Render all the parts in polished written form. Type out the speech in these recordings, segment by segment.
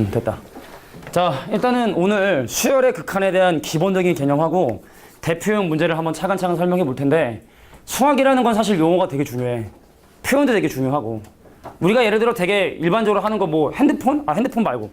됐다. 자, 일단은 오늘 수열의 극한에 대한 기본적인 개념하고 대표형 문제를 한번 차근차근 설명해 볼 텐데, 수학이라는 건 사실 용어가 되게 중요해. 표현도 되게 중요하고. 우리가 예를 들어 되게 일반적으로 하는 거 뭐 핸드폰? 핸드폰 말고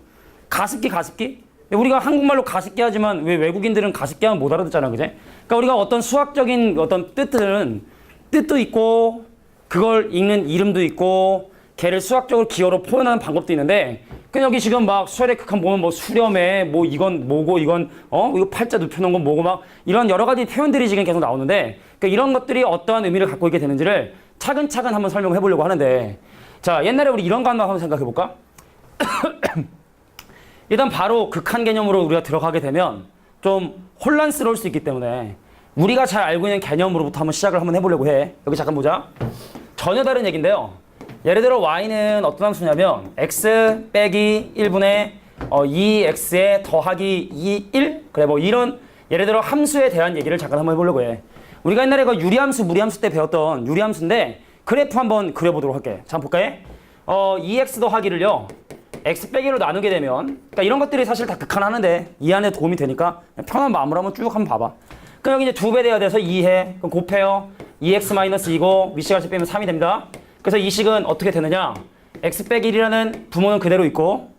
가습기? 우리가 한국말로 가습기 하지만 왜 외국인들은 가습기 하면 못 알아듣잖아, 그제? 그러니까 우리가 어떤 수학적인 어떤 뜻도 있고, 그걸 읽는 이름도 있고, 걔를 수학적으로 기호로 표현하는 방법도 있는데, 그냥 여기 지금 막 수열의 극한 보면 뭐 수렴에 뭐 이건 뭐고 이건 이거 팔자 눕혀놓은 건 뭐고 막 이런 여러 가지 표현들이 지금 계속 나오는데, 그러니까 이런 것들이 어떠한 의미를 갖고 있게 되는지를 차근차근 한번 설명해 보려고 하는데, 자, 옛날에 우리 이런 거 한번 생각해 볼까? 일단 바로 극한 개념으로 우리가 들어가게 되면 좀 혼란스러울 수 있기 때문에 우리가 잘 알고 있는 개념으로부터 한번 시작을 한번 해보려고 해. 여기 잠깐 보자. 전혀 다른 얘기인데요. 예를 들어 y는 어떤 함수냐면 x 빼기 1분의 2x에 더하기 1? 그래, 뭐 이런 예를 들어 함수에 대한 얘기를 잠깐 한번 해보려고 해. 우리가 옛날에 그 유리함수, 무리함수 때 배웠던 유리함수인데 그래프 한번 그려보도록 할게. 잠깐 볼까요? 2x 더하기를요 x 빼기로 나누게 되면, 그러니까 이런 것들이 사실 다 극한하는데 이해하는 데 도움이 되니까 편한 마음으로 한번 쭉 한번 봐봐. 그럼 여기 이제 2배 돼야 돼서 2해. 그럼 곱해요. 2x-2고 위식할수 빼면 3이 됩니다. 그래서 이 식은 어떻게 되느냐? x 빼기 1이라는 부모는 그대로 있고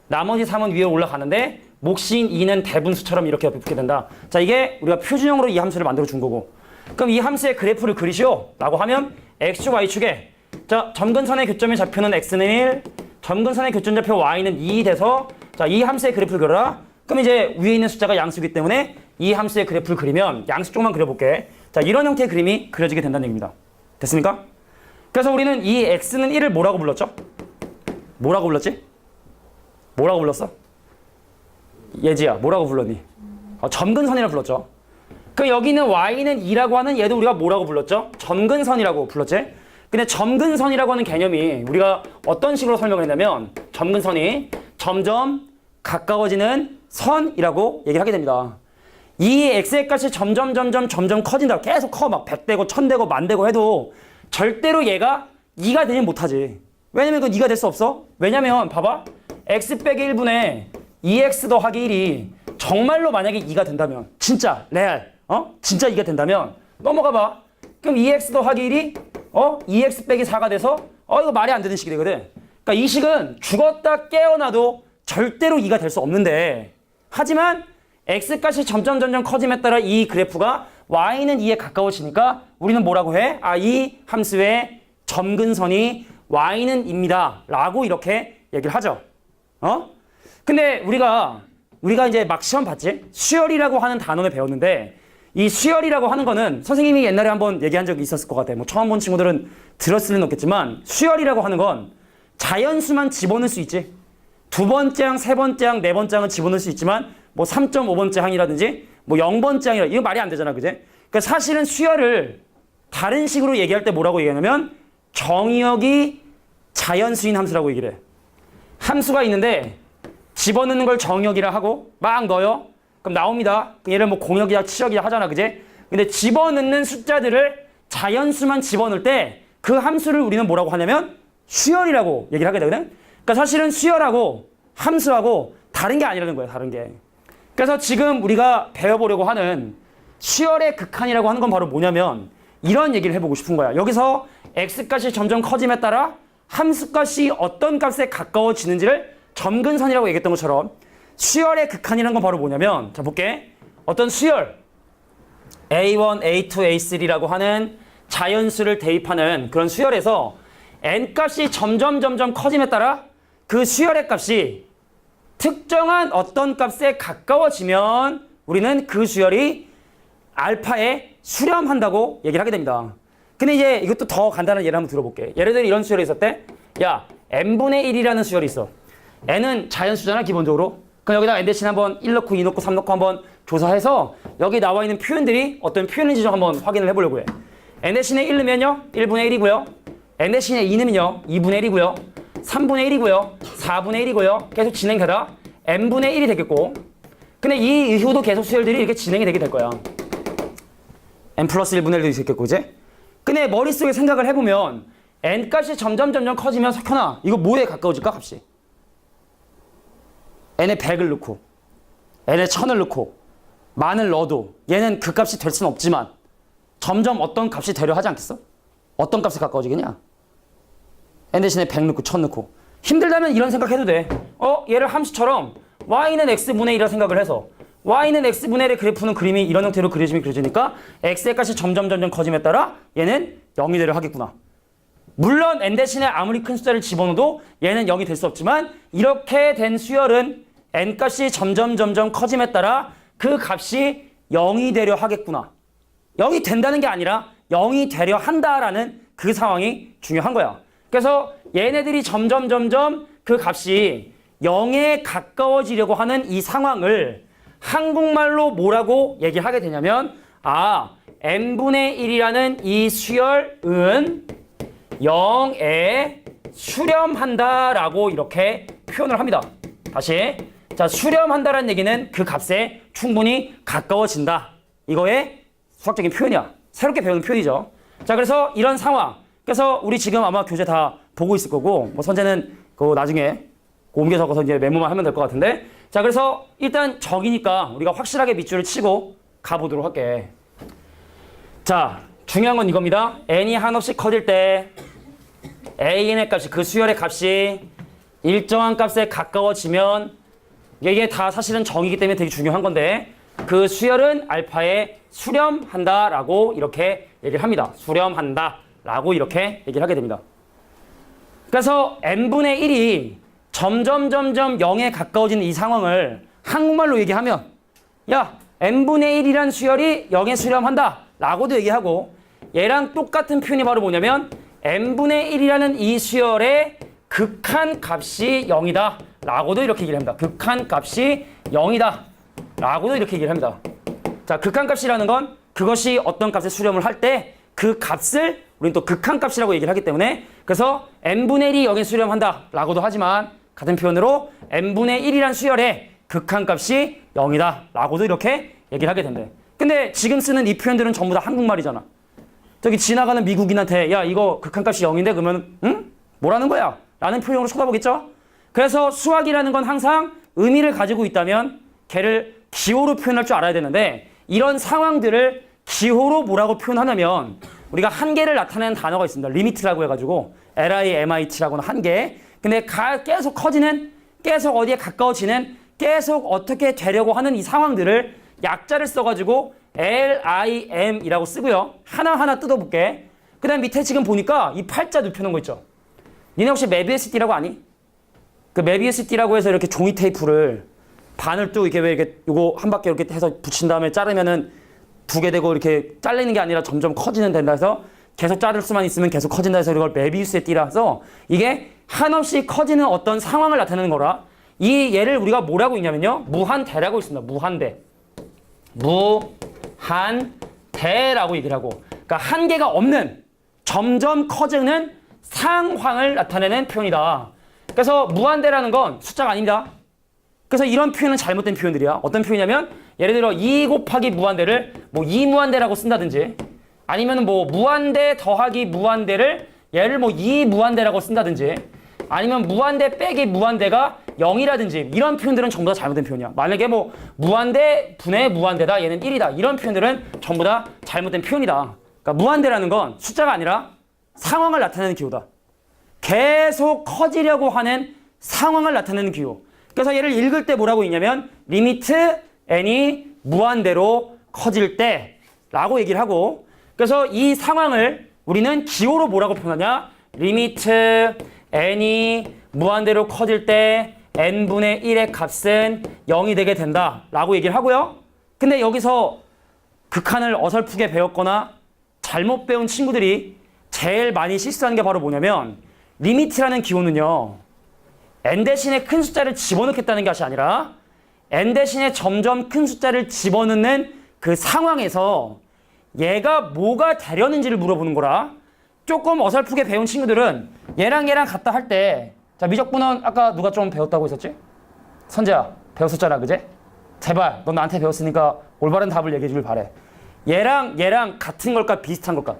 나머지 3은 위에 올라가는데 몫인 2는 대분수처럼 이렇게 옆에 붙게 된다. 자, 이게 우리가 표준형으로 이 함수를 만들어 준 거고, 그럼 이 함수의 그래프를 그리시오 라고 하면 x축, y축에 자, 점근선의 교점의 좌표는 x는 1, 점근선의 교점좌표 y는 2 돼서 자, 이 함수의 그래프를 그려라. 그럼 이제 위에 있는 숫자가 양수이기 때문에 이 함수의 그래프를 그리면 양수 쪽만 그려볼게. 자, 이런 형태의 그림이 그려지게 된다는 얘기입니다. 됐습니까? 그래서 우리는 이 x는 1을 뭐라고 불렀죠? 뭐라고 불렀지? 뭐라고 불렀어? 예지야, 뭐라고 불렀니? 점근선이라고 불렀죠. 그럼 여기는 y는 2라고 하는 얘도 우리가 뭐라고 불렀죠? 점근선이라고 불렀지? 근데 점근선이라고 하는 개념이 우리가 어떤 식으로 설명을 했냐면 점근선이 점점 가까워지는 선이라고 얘기를 하게 됩니다. 이 x의 값이 점점 커진다. 계속 커. 막 100되고 1000되고 10,000되고 해도 절대로 얘가 2가 되지 못하지. 왜냐면 그건 2가 될 수 없어. 왜냐면 봐봐. x 빼기 1분의 2x 더하기 1이 정말로 만약에 2가 된다면, 진짜 레알 진짜 2가 된다면 넘어가 봐. 그럼 2x 더하기 1이 2x 빼기 4가 돼서 이거 말이 안 되는 식이 되거든. 그러니까 이 식은 죽었다 깨어나도 절대로 2가 될 수 없는데, 하지만 x값이 점점 커짐에 따라 이 그래프가 y는 2에 가까워지니까 우리는 뭐라고 해? 이 함수의 점근선이 y는 2입니다 라고 이렇게 얘기를 하죠. 근데 우리가 이제 막 시험 봤지? 수열이라고 하는 단원을 배웠는데, 이 수열이라고 하는 거는 선생님이 옛날에 한번 얘기한 적이 있었을 것 같아요. 뭐 처음 본 친구들은 들었을 리는 없겠지만, 수열이라고 하는 건 자연수만 집어넣을 수 있지. 두 번째 항, 세 번째 항, 네 번째 항은 집어넣을 수 있지만 뭐 3.5번째 항이라든지 뭐 0번째 항이라 이거 말이 안 되잖아, 그제? 그러니까 사실은 수열을 다른 식으로 얘기할 때 뭐라고 얘기하냐면 정의역이 자연수인 함수라고 얘기를 해. 함수가 있는데 집어넣는 걸 정의역이라 하고 막 넣어요. 그럼 나옵니다. 얘를 뭐 공역이야, 치역이야 하잖아, 그제? 근데 집어넣는 숫자들을 자연수만 집어넣을 때 그 함수를 우리는 뭐라고 하냐면 수열이라고 얘기를 하게 되거든. 그러니까 사실은 수열하고 함수하고 다른 게 아니라는 거예요, 다른 게. 그래서 지금 우리가 배워보려고 하는 수열의 극한이라고 하는 건 바로 뭐냐면 이런 얘기를 해보고 싶은 거야. 여기서 x값이 점점 커짐에 따라 함수값이 어떤 값에 가까워지는지를 점근선이라고 얘기했던 것처럼 수열의 극한이라는 건 바로 뭐냐면, 자 볼게. 어떤 수열 A1, A2, A3라고 하는 자연수를 대입하는 그런 수열에서 n값이 점점 커짐에 따라 그 수열의 값이 특정한 어떤 값에 가까워지면 우리는 그 수열이 알파에 수렴한다고 얘기를 하게 됩니다. 근데 이제 이것도 더 간단한 예를 한번 들어볼게. 예를 들어 이런 수열이 있었대. 야, n분의 1이라는 수열이 있어. n은 자연수잖아, 기본적으로. 그럼 여기다 n 대신 한번 1 넣고 2 넣고 3 넣고 한번 조사해서 여기 나와 있는 표현들이 어떤 표현인지 좀 한번 확인을 해보려고 해. n 대신에 1 넣으면요 1분의 1이고요. n 대신에 2 넣으면요 2분의 1이고요. 3분의 1이고요. 4분의 1이고요. 계속 진행되다 n분의 1이 되겠고, 근데 이 이후도 계속 수열들이 이렇게 진행이 되게 될 거야. n 플러스 1분의 1도 있겠고, 그제? 근데 머릿속에 생각을 해보면 n값이 점점 커지면 석현아, 이거 뭐에 가까워질까, 값이? n에 100을 넣고 n에 1000을 넣고 만을 넣어도 얘는 그 값이 될 수는 없지만 점점 어떤 값이 되려 하지 않겠어? 어떤 값에 가까워지겠냐? n 대신에 100 넣고 1000 넣고 힘들다면 이런 생각해도 돼. 얘를 함수처럼 y는 x분의 1이라 생각을 해서 y는 x분의 1의 그래프는 그림이 이런 형태로 그려지니까 x의 값이 점점 커짐에 따라 얘는 0이 되려 하겠구나. 물론 n 대신에 아무리 큰 숫자를 집어넣어도 얘는 0이 될 수 없지만 이렇게 된 수열은 n 값이 점점 커짐에 따라 그 값이 0이 되려 하겠구나. 0이 된다는 게 아니라 0이 되려 한다라는 그 상황이 중요한 거야. 그래서 얘네들이 점점 그 값이 0에 가까워지려고 하는 이 상황을 한국말로 뭐라고 얘기하게 되냐면 n분의 1이라는 이 수열은 0에 수렴한다라고 이렇게 표현을 합니다. 다시 자, 수렴한다라는 얘기는 그 값에 충분히 가까워진다. 이거의 수학적인 표현이야. 새롭게 배우는 표현이죠. 자, 그래서 이런 상황. 그래서 우리 지금 아마 교재 다 보고 있을 거고, 뭐 선재는 그 나중에 옮겨 적어서 이제 메모만 하면 될 것 같은데. 자, 그래서 일단 적이니까 우리가 확실하게 밑줄을 치고 가보도록 할게. 자, 중요한 건 이겁니다. n이 한없이 커질 때 an의 값이 그 수열의 값이 일정한 값에 가까워지면 이게 다 사실은 정이기 때문에 되게 중요한 건데 그 수열은 알파에 수렴한다라고 이렇게 얘기를 합니다. 수렴한다라고 이렇게 얘기를 하게 됩니다. 그래서 n분의 1이 점점 0에 가까워지는 이 상황을 한국말로 얘기하면 야, n분의 1이란 수열이 0에 수렴한다 라고도 얘기하고 얘랑 똑같은 표현이 바로 뭐냐면 n분의 1이라는 이 수열의 극한 값이 0이다 라고도 이렇게 얘기를 합니다. 극한 값이 0이다 라고도 이렇게 얘기를 합니다. 자, 극한 값이라는 건 그것이 어떤 값에 수렴을 할 때 그 값을 우리는 또 극한 값이라고 얘기를 하기 때문에 그래서 n분의 1이 0에 수렴한다 라고도 하지만 같은 표현으로 n분의 1이란 수열의 극한 값이 0이다 라고도 이렇게 얘기를 하게 된대. 근데 지금 쓰는 이 표현들은 전부 다 한국말이잖아. 저기 지나가는 미국인한테 야, 이거 극한 값이 0인데 그러면 응? 뭐라는 거야? 라는 표현으로 쳐다보겠죠? 그래서 수학이라는 건 항상 의미를 가지고 있다면 걔를 기호로 표현할 줄 알아야 되는데 이런 상황들을 기호로 뭐라고 표현하냐면 우리가 한계를 나타내는 단어가 있습니다. 리미트라고 해가지고 LIMIT라고는 한계. 근데 계속 커지는, 계속 어디에 가까워지는, 계속 어떻게 되려고 하는 이 상황들을 약자를 써가지고 LIM이라고 쓰고요. 하나하나 뜯어볼게. 그 다음 밑에 지금 보니까 이 팔자 눕혀놓은 거 있죠. 니네 혹시 메비우스 띠라고 아니? 그 메비우스 띠라고 해서 이렇게 종이 테이프를 반을 또 이렇게 왜 이렇게 요거 한 바퀴 이렇게 해서 붙인 다음에 자르면은 두 개 되고 이렇게 잘리는 게 아니라 점점 커지는 된다 해서 계속 자를 수만 있으면 계속 커진다 해서 이걸 메비우스의 띠라서 이게 한없이 커지는 어떤 상황을 나타내는 거라. 이 얘를 우리가 뭐라고 읽냐면요. 무한대라고 있습니다. 무한대. 무한대라고 얘기를 하고. 그러니까 한계가 없는 점점 커지는 상황을 나타내는 표현이다. 그래서 무한대라는 건 숫자가 아닙니다. 그래서 이런 표현은 잘못된 표현들이야. 어떤 표현이냐면 예를 들어 2 곱하기 무한대를 뭐 2무한대라고 쓴다든지 아니면 뭐 무한대 더하기 무한대를 얘를 뭐 2무한대라고 쓴다든지 아니면 무한대 빼기 무한대가 0이라든지 이런 표현들은 전부 다 잘못된 표현이야. 만약에 뭐 무한대 분의 무한대다 얘는 1이다 이런 표현들은 전부 다 잘못된 표현이다. 그러니까 무한대라는 건 숫자가 아니라 상황을 나타내는 기호다. 계속 커지려고 하는 상황을 나타내는 기호. 그래서 얘를 읽을 때 뭐라고 읽냐면 리미트 n이 무한대로 커질 때 라고 얘기를 하고 그래서 이 상황을 우리는 기호로 뭐라고 표현하냐 리미트 n이 무한대로 커질 때 n분의 1의 값은 0이 되게 된다 라고 얘기를 하고요. 근데 여기서 극한을 어설프게 배웠거나 잘못 배운 친구들이 제일 많이 실수하는 게 바로 뭐냐면 리미트라는 기호는요 n 대신에 큰 숫자를 집어넣겠다는 것이 아니라 n 대신에 점점 큰 숫자를 집어넣는 그 상황에서 얘가 뭐가 되려는지를 물어보는 거라. 조금 어설프게 배운 친구들은 얘랑 같다 할 때 자 미적분은 아까 누가 좀 배웠다고 했었지? 선재야 배웠었잖아 그제? 제발 넌 나한테 배웠으니까 올바른 답을 얘기해 주길 바래. 얘랑 같은 걸까 비슷한 걸까?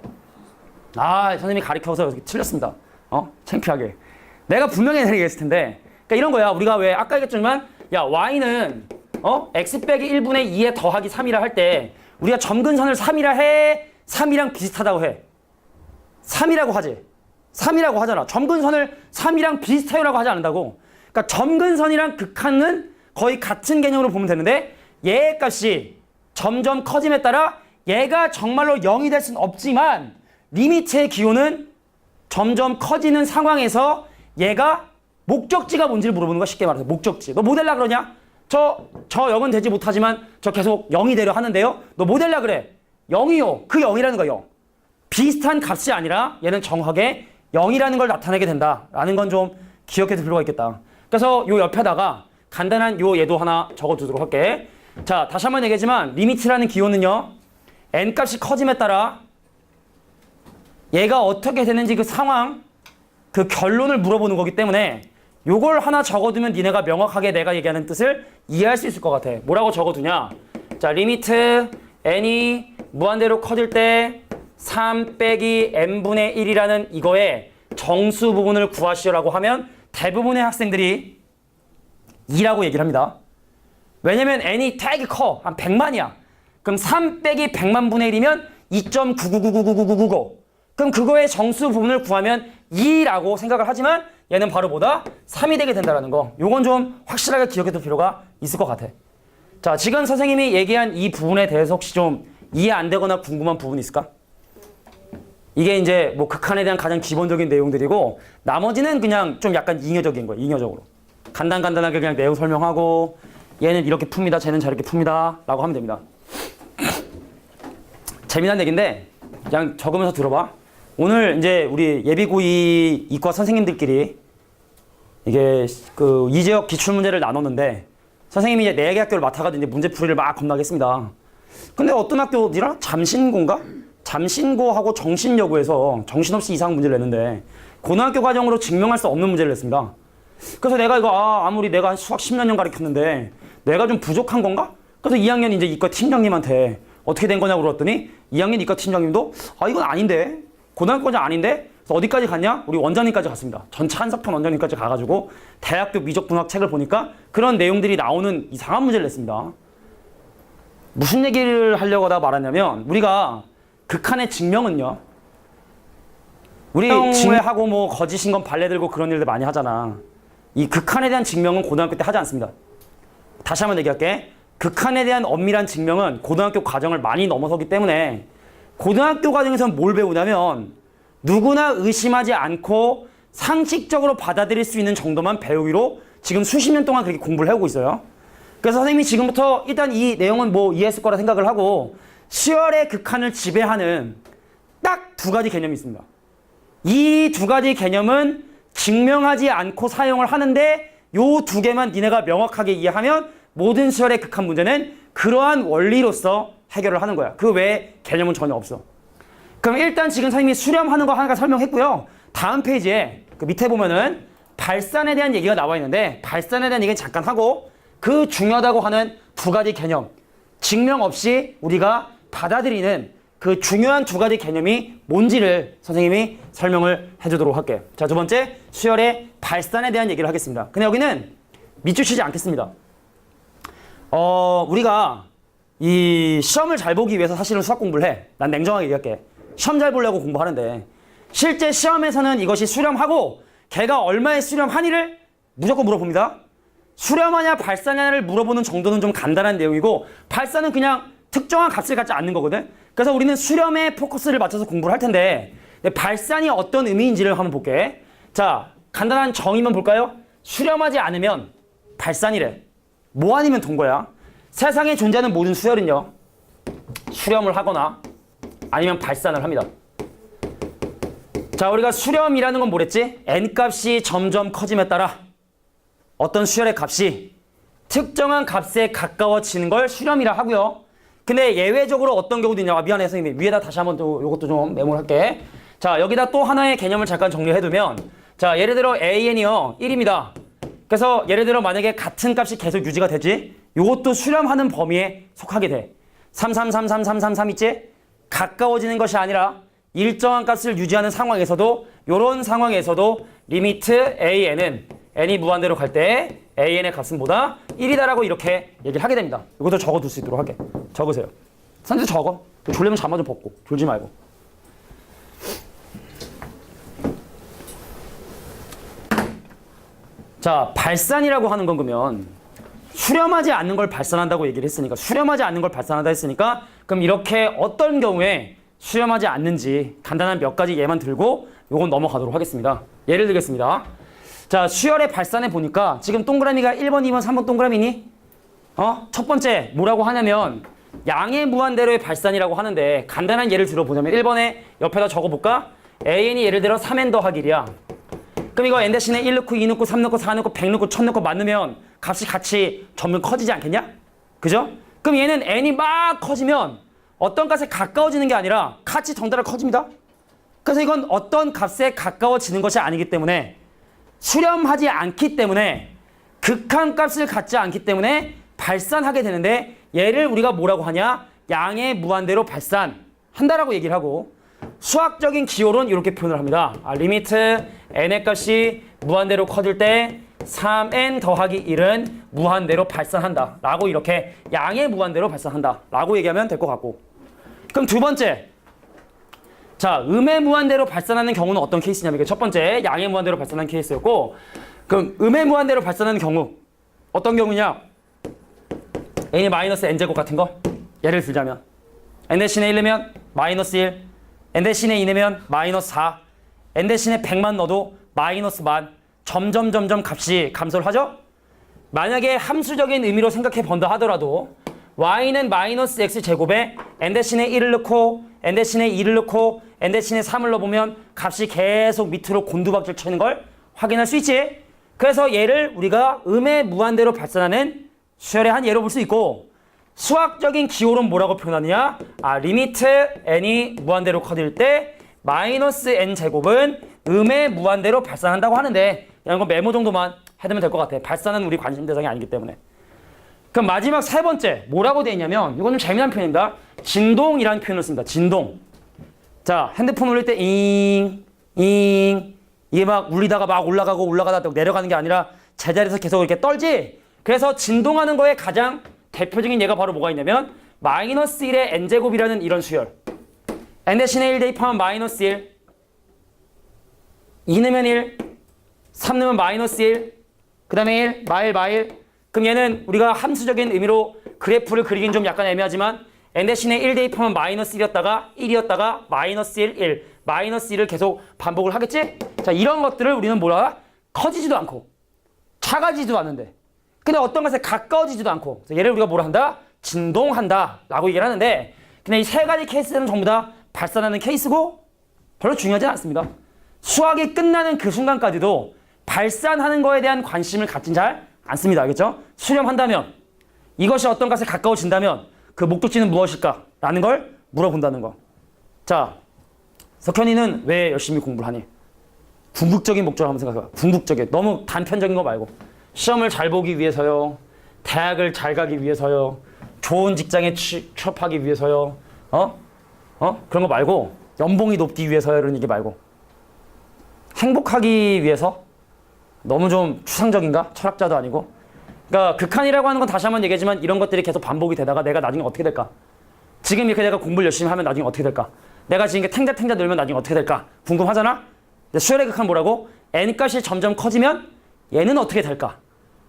아 선생님이 가르쳐서 창피하게. 내가 분명히 얘기했을 텐데. 그러니까 이런 거야. 우리가 왜 아까 얘기했지만 야, y는 x 빼기 1분의 2에 더하기 3이라 할 때 우리가 점근선을 3이라 해? 3이랑 비슷하다고 해. 3이라고 하지. 3이라고 하잖아. 점근선을 3이랑 비슷해요라고 하지 않는다고. 그러니까 점근선이랑 극한은 거의 같은 개념으로 보면 되는데 얘의 값이 점점 커짐에 따라 얘가 정말로 0이 될 수는 없지만 리미트의 기호는 점점 커지는 상황에서 얘가 목적지가 뭔지를 물어보는 거야. 쉽게 말해서 목적지. 너 뭐 될라 그러냐? 저 0은 되지 못하지만 저 계속 0이 되려 하는데요. 너 뭐 될라 그래? 0이요. 그 0이라는 거야. 0. 비슷한 값이 아니라 얘는 정확하게 0이라는 걸 나타내게 된다라는 건 좀 기억해 둘 필요가 있겠다. 그래서 요 옆에다가 간단한 요 얘도 하나 적어두도록 할게. 자, 다시 한번 얘기하지만 리미트라는 기호는요. n 값이 커짐에 따라 얘가 어떻게 되는지 그 상황, 그 결론을 물어보는 거기 때문에 요걸 하나 적어두면 니네가 명확하게 내가 얘기하는 뜻을 이해할 수 있을 것 같아. 뭐라고 적어두냐? 자, 리미트 n이 무한대로 커질 때 3 빼기 n분의 1이라는 이거의 정수 부분을 구하시오라고 하면 대부분의 학생들이 2라고 얘기를 합니다. 왜냐면 n이 되게 커. 한 100만이야. 그럼 3 빼기 100만 분의 1이면 2.999999999. 그럼 그거의 정수 부분을 구하면 2라고 생각을 하지만 얘는 바로 뭐다? 3이 되게 된다는 거. 요건 좀 확실하게 기억해둘 필요가 있을 것 같아. 자, 지금 선생님이 얘기한 이 부분에 대해서 혹시 좀 이해 안 되거나 궁금한 부분이 있을까? 이게 이제 뭐 극한에 대한 가장 기본적인 내용들이고 나머지는 그냥 좀 약간 잉여적인 거예요. 잉여적으로. 간단하게 그냥 내용 설명하고 얘는 이렇게 풉니다. 쟤는 저렇게 풉니다. 라고 하면 됩니다. 재미난 얘기인데 그냥 적으면서 들어봐. 오늘 이제 우리 예비고이 이과 선생님들끼리 이게 그 이재역 기출문제를 나눴는데 선생님이 이제 4개 학교를 맡아가지고 이제 문제풀이를 막 겁나게 했습니다. 근데 어떤 학교 어디라? 잠신고인가? 잠신고하고 정신여고에서 정신없이 이상한 문제를 냈는데 고등학교 과정으로 증명할 수 없는 문제를 냈습니다. 그래서 내가 이거 아무리 내가 한 수학 10몇 년 가르쳤는데 내가 좀 부족한 건가? 그래서 2학년 이제 이과 팀장님한테 어떻게 된 거냐고 물었더니 2학년 이과 팀장님도 이건 아닌데 고등학교 과정 아닌데 그래서 어디까지 갔냐? 우리 원장님까지 갔습니다. 전체 한석편 원장님까지 가가지고 대학교 미적분학 책을 보니까 그런 내용들이 나오는 이상한 문제를 냈습니다. 무슨 얘기를 하려고 하다 말하냐면 우리가 극한의 증명은요. 우리 증명하고 뭐 거짓인 건 발레 들고 그런 일들 많이 하잖아. 이 극한에 대한 증명은 고등학교 때 하지 않습니다. 다시 한번 얘기할게. 극한에 대한 엄밀한 증명은 고등학교 과정을 많이 넘어서기 때문에 고등학교 과정에서는 뭘 배우냐면 누구나 의심하지 않고 상식적으로 받아들일 수 있는 정도만 배우기로 지금 수십 년 동안 그렇게 공부를 해오고 있어요. 그래서 선생님이 지금부터 일단 이 내용은 뭐 이해했을 거라 생각을 하고 10월의 극한을 지배하는 딱 2가지 개념이 있습니다. 이 2가지 개념은 증명하지 않고 사용을 하는데 요 2개만 니네가 명확하게 이해하면 모든 수열의 극한 문제는 그러한 원리로서 해결을 하는 거야. 그 외에 개념은 전혀 없어. 그럼 일단 지금 선생님이 수렴하는 거 하나 설명했고요. 다음 페이지에 그 밑에 보면은 발산에 대한 얘기가 나와 있는데 발산에 대한 얘기는 잠깐 하고 그 중요하다고 하는 2가지 개념 증명 없이 우리가 받아들이는 그 중요한 2가지 개념이 뭔지를 선생님이 설명을 해주도록 할게요. 자, 2번째 수열의 발산에 대한 얘기를 하겠습니다. 근데 여기는 밑줄 치지 않겠습니다. 우리가 이 시험을 잘 보기 위해서 사실은 수학 공부를 해. 난 냉정하게 얘기할게. 시험 잘 보려고 공부하는데 실제 시험에서는 이것이 수렴하고 걔가 얼마에 수렴하니를 무조건 물어봅니다. 수렴하냐 발산하냐를 물어보는 정도는 좀 간단한 내용이고 발산은 그냥 특정한 값을 갖지 않는 거거든. 그래서 우리는 수렴에 포커스를 맞춰서 공부를 할 텐데 발산이 어떤 의미인지를 한번 볼게. 자, 간단한 정의만 볼까요? 수렴하지 않으면 발산이래. 뭐 아니면 동거야. 세상에 존재하는 모든 수열은요. 수렴을 하거나 아니면 발산을 합니다. 자, 우리가 수렴이라는 건 뭐랬지? n값이 점점 커짐에 따라 어떤 수열의 값이 특정한 값에 가까워지는 걸 수렴이라 하고요. 근데 예외적으로 어떤 경우도 있냐? 미안해 선생님. 위에다 다시 한번 또 요것도 좀 메모를 할게. 자, 여기다 또 하나의 개념을 잠깐 정리해두면 자, 예를 들어 AN이요 1입니다. 그래서 예를 들어 만약에 같은 값이 계속 유지가 되지? 요것도 수렴하는 범위에 속하게 돼. 3333333 있지? 가까워지는 것이 아니라 일정한 값을 유지하는 상황에서도 요런 상황에서도 리미트 AN은 n이 무한대로 갈 때 AN의 값은 뭐다? 1이다라고 이렇게 얘기를 하게 됩니다. 이것도 적어둘 수 있도록 할게. 적으세요. 선생님 적어. 졸리면 잠만 좀 벗고. 졸지 말고. 자, 발산이라고 하는 건 그러면 수렴하지 않는 걸 발산한다고 얘기를 했으니까 수렴하지 않는 걸 발산한다 했으니까 그럼 이렇게 어떤 경우에 수렴하지 않는지 간단한 몇 가지 예만 들고 요건 넘어가도록 하겠습니다. 예를 들겠습니다. 자, 수열의 발산해 보니까 지금 동그라미가 1번, 2번, 3번 동그라미니? 첫 번째 뭐라고 하냐면 양의 무한대로의 발산이라고 하는데 간단한 예를 들어보자면 1번에 옆에다 적어볼까? AN이 예를 들어 3n 더하기 1이야. 그럼 이거 n 대신에 1 넣고 2 넣고 3 넣고 4 넣고 100 넣고 1000 넣고 많으면 값이 같이 점점 커지지 않겠냐? 그죠? 그럼 얘는 n이 막 커지면 어떤 값에 가까워지는 게 아니라 같이 덩달아 커집니다. 그래서 이건 어떤 값에 가까워지는 것이 아니기 때문에 수렴하지 않기 때문에 극한값을 갖지 않기 때문에 발산하게 되는데 얘를 우리가 뭐라고 하냐? 양의 무한대로 발산한다라고 얘기를 하고 수학적인 기호론 이렇게 표현을 합니다. 리미트 n의 값이 무한대로 커질 때 3n 더하기 1은 무한대로 발산한다 라고 이렇게 양의 무한대로 발산한다 라고 얘기하면 될 것 같고 그럼 두 번째 자, 음의 무한대로 발산하는 경우는 어떤 케이스냐면 첫 번째 양의 무한대로 발산하는 케이스였고 그럼 음의 무한대로 발산하는 경우 어떤 경우냐 n이 마이너스 n제곱 같은 거 예를 들자면 n 대신에 1 넣으면 마이너스 1 n 대신에 2 넣으면 마이너스 4 n 대신에 100만 넣어도 마이너스 만 점점 값이 감소를 하죠? 만약에 함수적인 의미로 생각해 본다 하더라도 y는 마이너스 x제곱에 n 대신에 1을 넣고 n 대신에 2를 넣고 n 대신에 3을 넣어보면 값이 계속 밑으로 곤두박질 치는 걸 확인할 수 있지? 그래서 얘를 우리가 음의 무한대로 발산하는 수열의 한 예로 볼 수 있고 수학적인 기호론 뭐라고 표현하느냐? 리미트 n이 무한대로 커질 때 마이너스 n제곱은 음의 무한대로 발산한다고 하는데 그냥 이거 메모 정도만 해두면 될 것 같아. 발산은 우리 관심 대상이 아니기 때문에. 그럼 마지막 세 번째 뭐라고 되어 있냐면 이건 좀 재미난 표현입니다. 진동이라는 표현을 씁니다. 진동. 자, 핸드폰 울릴 때 잉 이게 막 울리다가 막 올라가고 올라가다 내려가는 게 아니라 제자리에서 계속 이렇게 떨지? 그래서 진동하는 거에 가장 대표적인 예가 바로 뭐가 있냐면 마이너스 1의 n제곱이라는 이런 수열. n 대신에 1 대입하면 마이너스 1 2 넣으면 1 3 넣으면 마이너스 1 그 다음에 1 마일 그럼 얘는 우리가 함수적인 의미로 그래프를 그리긴 좀 약간 애매하지만 n 대신에 1 대입하면 마이너스 1이었다가 1이었다가 마이너스 1 마이너스 1을 계속 반복을 하겠지? 자, 이런 것들을 우리는 뭐라? 커지지도 않고 작아지지도 않는데 근데 어떤 것에 가까워지지도 않고 얘를 우리가 뭐라 한다? 진동한다 라고 얘기를 하는데 근데 이 세 가지 케이스는 전부 다 발산하는 케이스고 별로 중요하지 않습니다. 수학이 끝나는 그 순간까지도 발산하는 거에 대한 관심을 갖진 잘 않습니다. 알겠죠? 수렴한다면 이것이 어떤 것에 가까워진다면 그 목적지는 무엇일까? 라는 걸 물어본다는 거. 자, 석현이는 왜 열심히 공부를 하니? 궁극적인 목적을 한번 생각해봐. 궁극적인. 너무 단편적인 거 말고. 시험을 잘 보기 위해서요. 대학을 잘 가기 위해서요. 좋은 직장에 취업하기 위해서요. 그런 거 말고 연봉이 높기 위해서요. 이런 얘기 말고. 행복하기 위해서? 너무 좀 추상적인가? 철학자도 아니고. 그러니까 극한이라고 하는 건 다시 한번 얘기하지만 이런 것들이 계속 반복이 되다가 내가 나중에 어떻게 될까? 지금 이렇게 내가 공부를 열심히 하면 나중에 어떻게 될까? 내가 지금 이렇게 탱자탱자 늘면 나중에 어떻게 될까? 궁금하잖아? 수열의 극한 뭐라고? n값이 점점 커지면 얘는 어떻게 될까?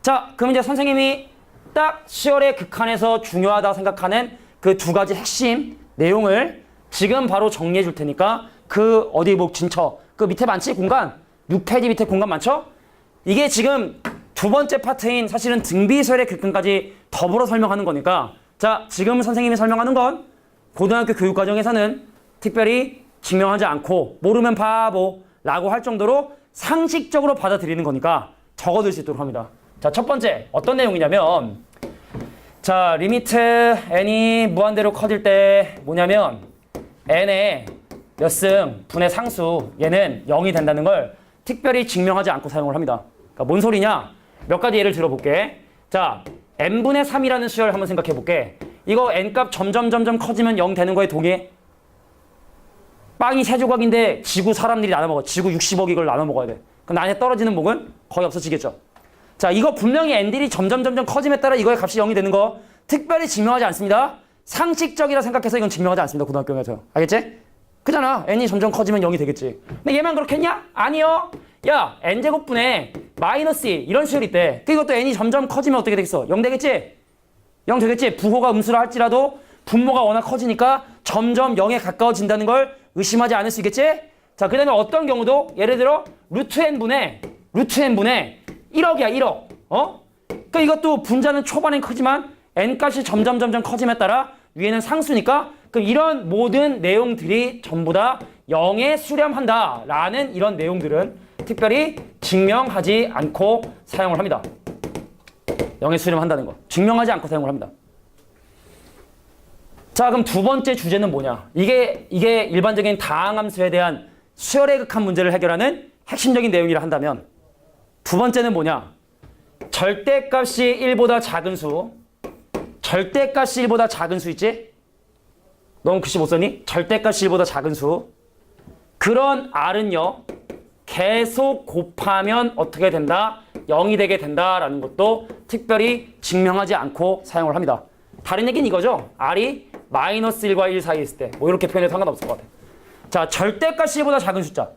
자, 그럼 이제 선생님이 딱 수열의 극한에서 중요하다 생각하는 그 두 가지 핵심 내용을 지금 바로 정리해 줄 테니까 그 어디 진처 그 밑에 많지? 공간? 6페이지 밑에 공간 많죠? 이게 지금 두 번째 파트인 사실은 등비수열의 극한까지 더불어 설명하는 거니까 자, 지금 선생님이 설명하는 건 고등학교 교육과정에서는 특별히 증명하지 않고 모르면 바보라고 할 정도로 상식적으로 받아들이는 거니까 적어둘 수 있도록 합니다. 자, 첫 번째 어떤 내용이냐면 자, 리미트 n이 무한대로 커질 때 뭐냐면 n의 몇 승 분의 상수 얘는 0이 된다는 걸 특별히 증명하지 않고 사용을 합니다. 그러니까 뭔 소리냐? 몇 가지 예를 들어볼게. 자, n분의 3이라는 수열 한번 생각해 볼게. 이거 n값 점점 커지면 0 되는 거에 동의해? 빵이 3조각인데 지구 사람들이 나눠 먹어. 지구 60억 이걸 나눠 먹어야 돼. 그럼 나한테 떨어지는 목은 거의 없어지겠죠. 자, 이거 분명히 n들이 점점 커짐에 따라 이거의 값이 0이 되는 거 특별히 증명하지 않습니다. 상식적이라 생각해서 이건 증명하지 않습니다. 고등학교에서. 알겠지? 그잖아. n이 점점 커지면 0이 되겠지. 근데 얘만 그렇겠냐? 아니요. 야, n제곱분에 마이너스 2 이런 수열이 있대. 이것도 n이 점점 커지면 어떻게 되겠어? 0 되겠지? 0 되겠지? 부호가 음수라 할지라도 분모가 워낙 커지니까 점점 0에 가까워진다는 걸 의심하지 않을 수 있겠지? 자, 그 다음에 어떤 경우도 예를 들어 루트 n분의 1억이야 1억. 그러니까 이것도 분자는 초반엔 크지만 n값이 점점 커짐에 따라 위에는 상수니까 그럼 이런 모든 내용들이 전부 다 0에 수렴한다 라는 이런 내용들은 특별히 증명하지 않고 사용을 합니다. 0에 수렴한다는 거 증명하지 않고 사용을 합니다. 자, 그럼 두 번째 주제는 뭐냐? 이게 일반적인 다항함수에 대한 수열의 극한 문제를 해결하는 핵심적인 내용이라 한다면 두 번째는 뭐냐? 절대값이 1보다 작은 수. 절대값이 1보다 작은 수 있지? 너무 글씨 못 썼니? 절대값이 1보다 작은 수. 그런 R은요. 계속 곱하면 어떻게 된다? 0이 되게 된다라는 것도 특별히 증명하지 않고 사용을 합니다. 다른 얘기는 이거죠. R이 마이너스 1과 1 사이에 있을 때 뭐 이렇게 표현해도 상관없을 것 같아요. 자, 절대값이 1보다 작은 숫자.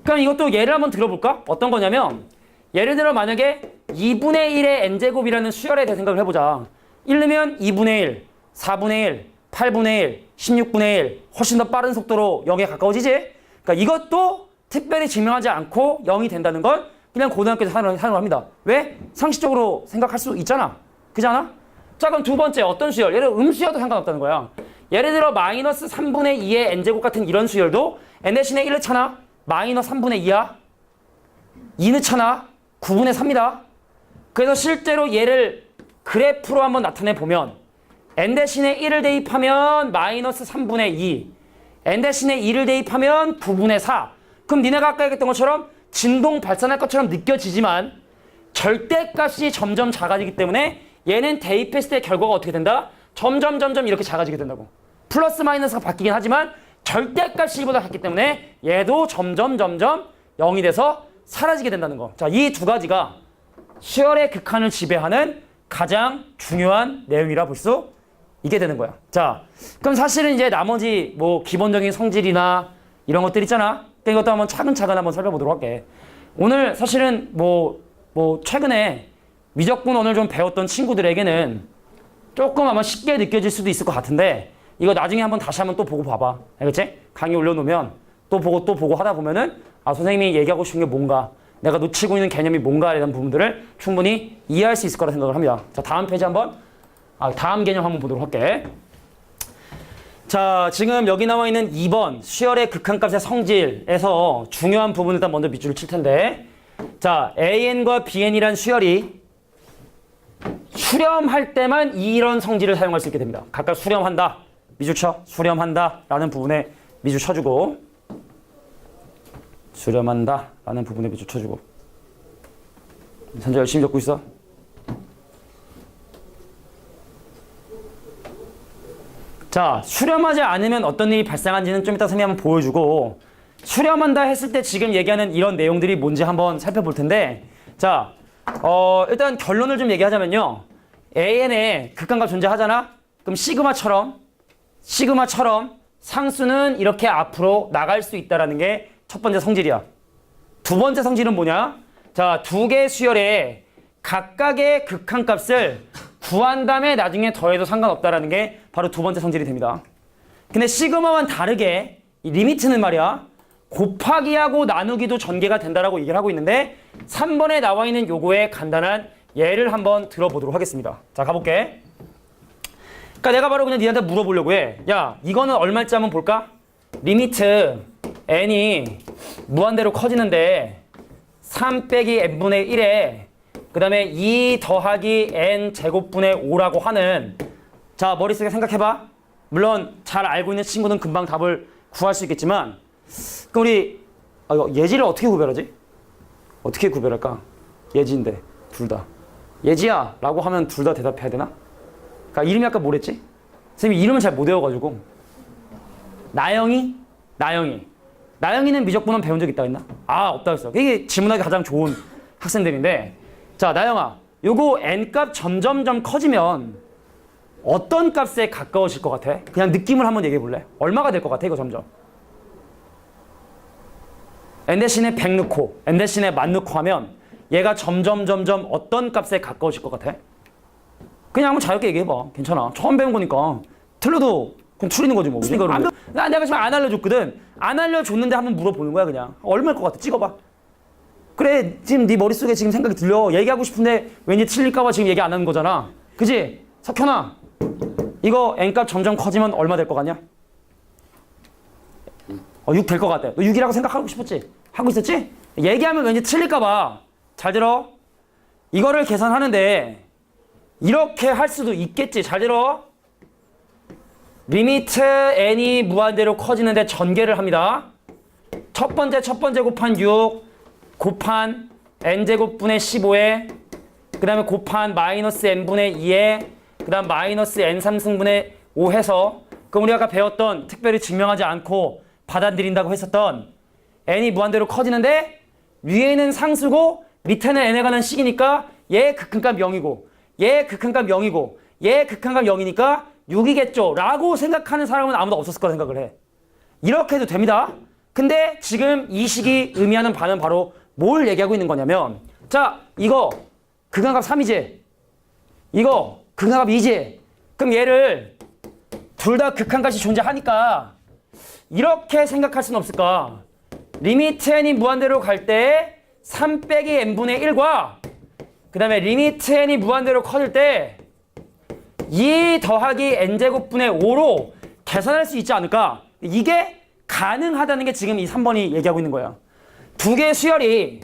그럼 이것도 예를 한번 들어볼까? 어떤 거냐면 예를 들어 만약에 2분의 1의 n제곱이라는 수열에 대해 생각을 해보자. 1이면 2분의 1, 4분의 1, 8분의 1, 16분의 1 훨씬 더 빠른 속도로 0에 가까워지지? 그러니까 이것도 특별히 증명하지 않고 0이 된다는 걸 그냥 고등학교에서 사용을 합니다. 왜? 상식적으로 생각할 수 있잖아. 그렇지 않아? 자, 그럼 두 번째 어떤 수열? 예를 들어 음수여도 상관없다는 거야. 예를 들어 마이너스 3분의 2의 n제곱 같은 이런 수열도 n 대신에 1 넣잖아. 마이너스 3분의 2야. 2 넣잖아. 9분의 3이다. 그래서 실제로 얘를 그래프로 한번 나타내 보면 n 대신에 1을 대입하면 마이너스 3분의 2, n 대신에 2를 대입하면 9분의 4. 그럼 니네가 아까 얘기했던 것처럼 진동 발산할 것처럼 느껴지지만 절대값이 점점 작아지기 때문에 얘는 대입했을 때 결과가 어떻게 된다? 점점 이렇게 작아지게 된다고. 플러스 마이너스가 바뀌긴 하지만 절대값이 1보다 작기 때문에 얘도 점점 0이 돼서 사라지게 된다는 거. 자, 이 두 가지가 수열의 극한을 지배하는 가장 중요한 내용이라 볼 수 있게 되는 거야. 자, 그럼 사실은 이제 나머지 뭐 기본적인 성질이나 이런 것들 있잖아. 이것도 한번 차근차근 한번 살펴보도록 할게. 오늘 사실은 뭐 최근에 미적분원을 좀 배웠던 친구들에게는 조금 아마 쉽게 느껴질 수도 있을 것 같은데 이거 나중에 한번 다시 한번 또 보고 봐봐. 알겠지? 강의 올려놓으면 또 보고 하다 보면은 아, 선생님이 얘기하고 싶은 게 뭔가, 내가 놓치고 있는 개념이 뭔가에 대한 부분들을 충분히 이해할 수 있을 거라 생각을 합니다. 자, 다음 페이지 한번, 다음 개념 한번 보도록 할게. 자, 지금 여기 나와 있는 2번 수열의 극한값의 성질에서 중요한 부분 일단 먼저 밑줄을 칠 텐데, 자, AN과 BN이란 수열이 수렴할 때만 이런 성질을 사용할 수 있게 됩니다. 각각 수렴한다. 미줄 쳐. 수렴한다. 라는 부분에 미줄 쳐주고, 수렴한다. 라는 부분에 미줄 쳐주고. 현재 열심히 적고 있어. 자, 수렴하지 않으면 어떤 일이 발생한지는 좀 이따 선생님이 한번 보여주고, 수렴한다 했을 때 지금 얘기하는 이런 내용들이 뭔지 한번 살펴볼 텐데, 자, 일단 결론을 좀 얘기하자면요. AN에 극한값 존재하잖아? 그럼 시그마처럼 상수는 이렇게 앞으로 나갈 수 있다는 게 첫 번째 성질이야. 두 번째 성질은 뭐냐? 자, 두 개의 수열에 각각의 극한값을 구한 다음에 나중에 더해도 상관없다라는 게 바로 두 번째 성질이 됩니다. 근데 시그마와는 다르게 이 리미트는 말이야, 곱하기하고 나누기도 전개가 된다라고 얘기를 하고 있는데 3번에 나와 있는 요거의 간단한 예를 한번 들어보도록 하겠습니다. 자, 가볼게. 그러니까 내가 바로 그냥 니한테 물어보려고 해. 야, 이거는 얼마일지 한번 볼까? 리미트 n이 무한대로 커지는데 3 빼기 n분의 1에 그 다음에 2 더하기 n 제곱분의 5라고 하는, 자, 머릿속에 생각해봐. 물론 잘 알고 있는 친구는 금방 답을 구할 수 있겠지만, 그럼 우리 이거 예지를 어떻게 구별하지? 어떻게 구별할까? 예지인데 둘 다 예지야 라고 하면 둘 다 대답해야 되나? 그러니까 이름이 아까 뭐랬지? 선생님이 이름을 잘 못 외워가지고. 나영이는 미적분원 배운 적 있다 했나? 없다 했어. 이게 질문하기 가장 좋은 학생들인데, 자, 나영아, 요거 n값 점점점 커지면 어떤 값에 가까워질 것 같아? 그냥 느낌을 한번 얘기해 볼래? 얼마가 될 것 같아, 이거 점점? n 대신에 100 넣고 n 대신에 1000 넣고 하면 얘가 점점 어떤 값에 가까워질 것 같아? 그냥 한번 자유롭게 얘기해봐. 괜찮아. 처음 배운 거니까. 틀려도 그냥 추리는 거지 뭐. 내가 지금 안 알려줬거든. 안 알려줬는데 한번 물어보는 거야 그냥. 얼마일 것 같아? 찍어봐. 그래, 지금 네 머릿속에 지금 생각이 들려. 얘기하고 싶은데 왠지 틀릴까 봐 지금 얘기 안 하는 거잖아. 그지? 석현아, 이거 n값 점점 커지면 얼마 될 것 같냐? 6 될 것 같아. 너 6이라고 생각하고 싶었지? 하고 있었지? 얘기하면 왠지 틀릴까 봐. 잘 들어. 이거를 계산하는데 이렇게 할 수도 있겠지. 잘 들어. 리미트 n이 무한대로 커지는데 전개를 합니다. 첫 번째 곱한 6 곱한 n제곱분의 15에 그 다음에 곱한 마이너스 n분의 2에 그 다음 마이너스 n3승분의 5 해서 그럼 우리가 아까 배웠던 특별히 증명하지 않고 받아들인다고 했었던 n이 무한대로 커지는데 위에는 상수고 밑에는 n에 관한 식이니까 얘 극한값 0이고 얘 극한값 0이고 얘 극한값 0이니까 6이겠죠 라고 생각하는 사람은 아무도 없었을 거라 생각을 해. 이렇게 해도 됩니다. 근데 지금 이 식이 의미하는 바는 바로 뭘 얘기하고 있는 거냐면 자, 이거 극한값 3이지 이거 극한값 2지 그럼 얘를 둘 다 극한값이 존재하니까 이렇게 생각할 수는 없을까? 리미트 n이 무한대로 갈 때 3 빼기 n분의 1과 그 다음에 리미트 n이 무한대로 커질 때 2 더하기 n제곱분의 5로 계산할 수 있지 않을까? 이게 가능하다는 게 지금 이 3번이 얘기하고 있는 거야. 두 개의 수열이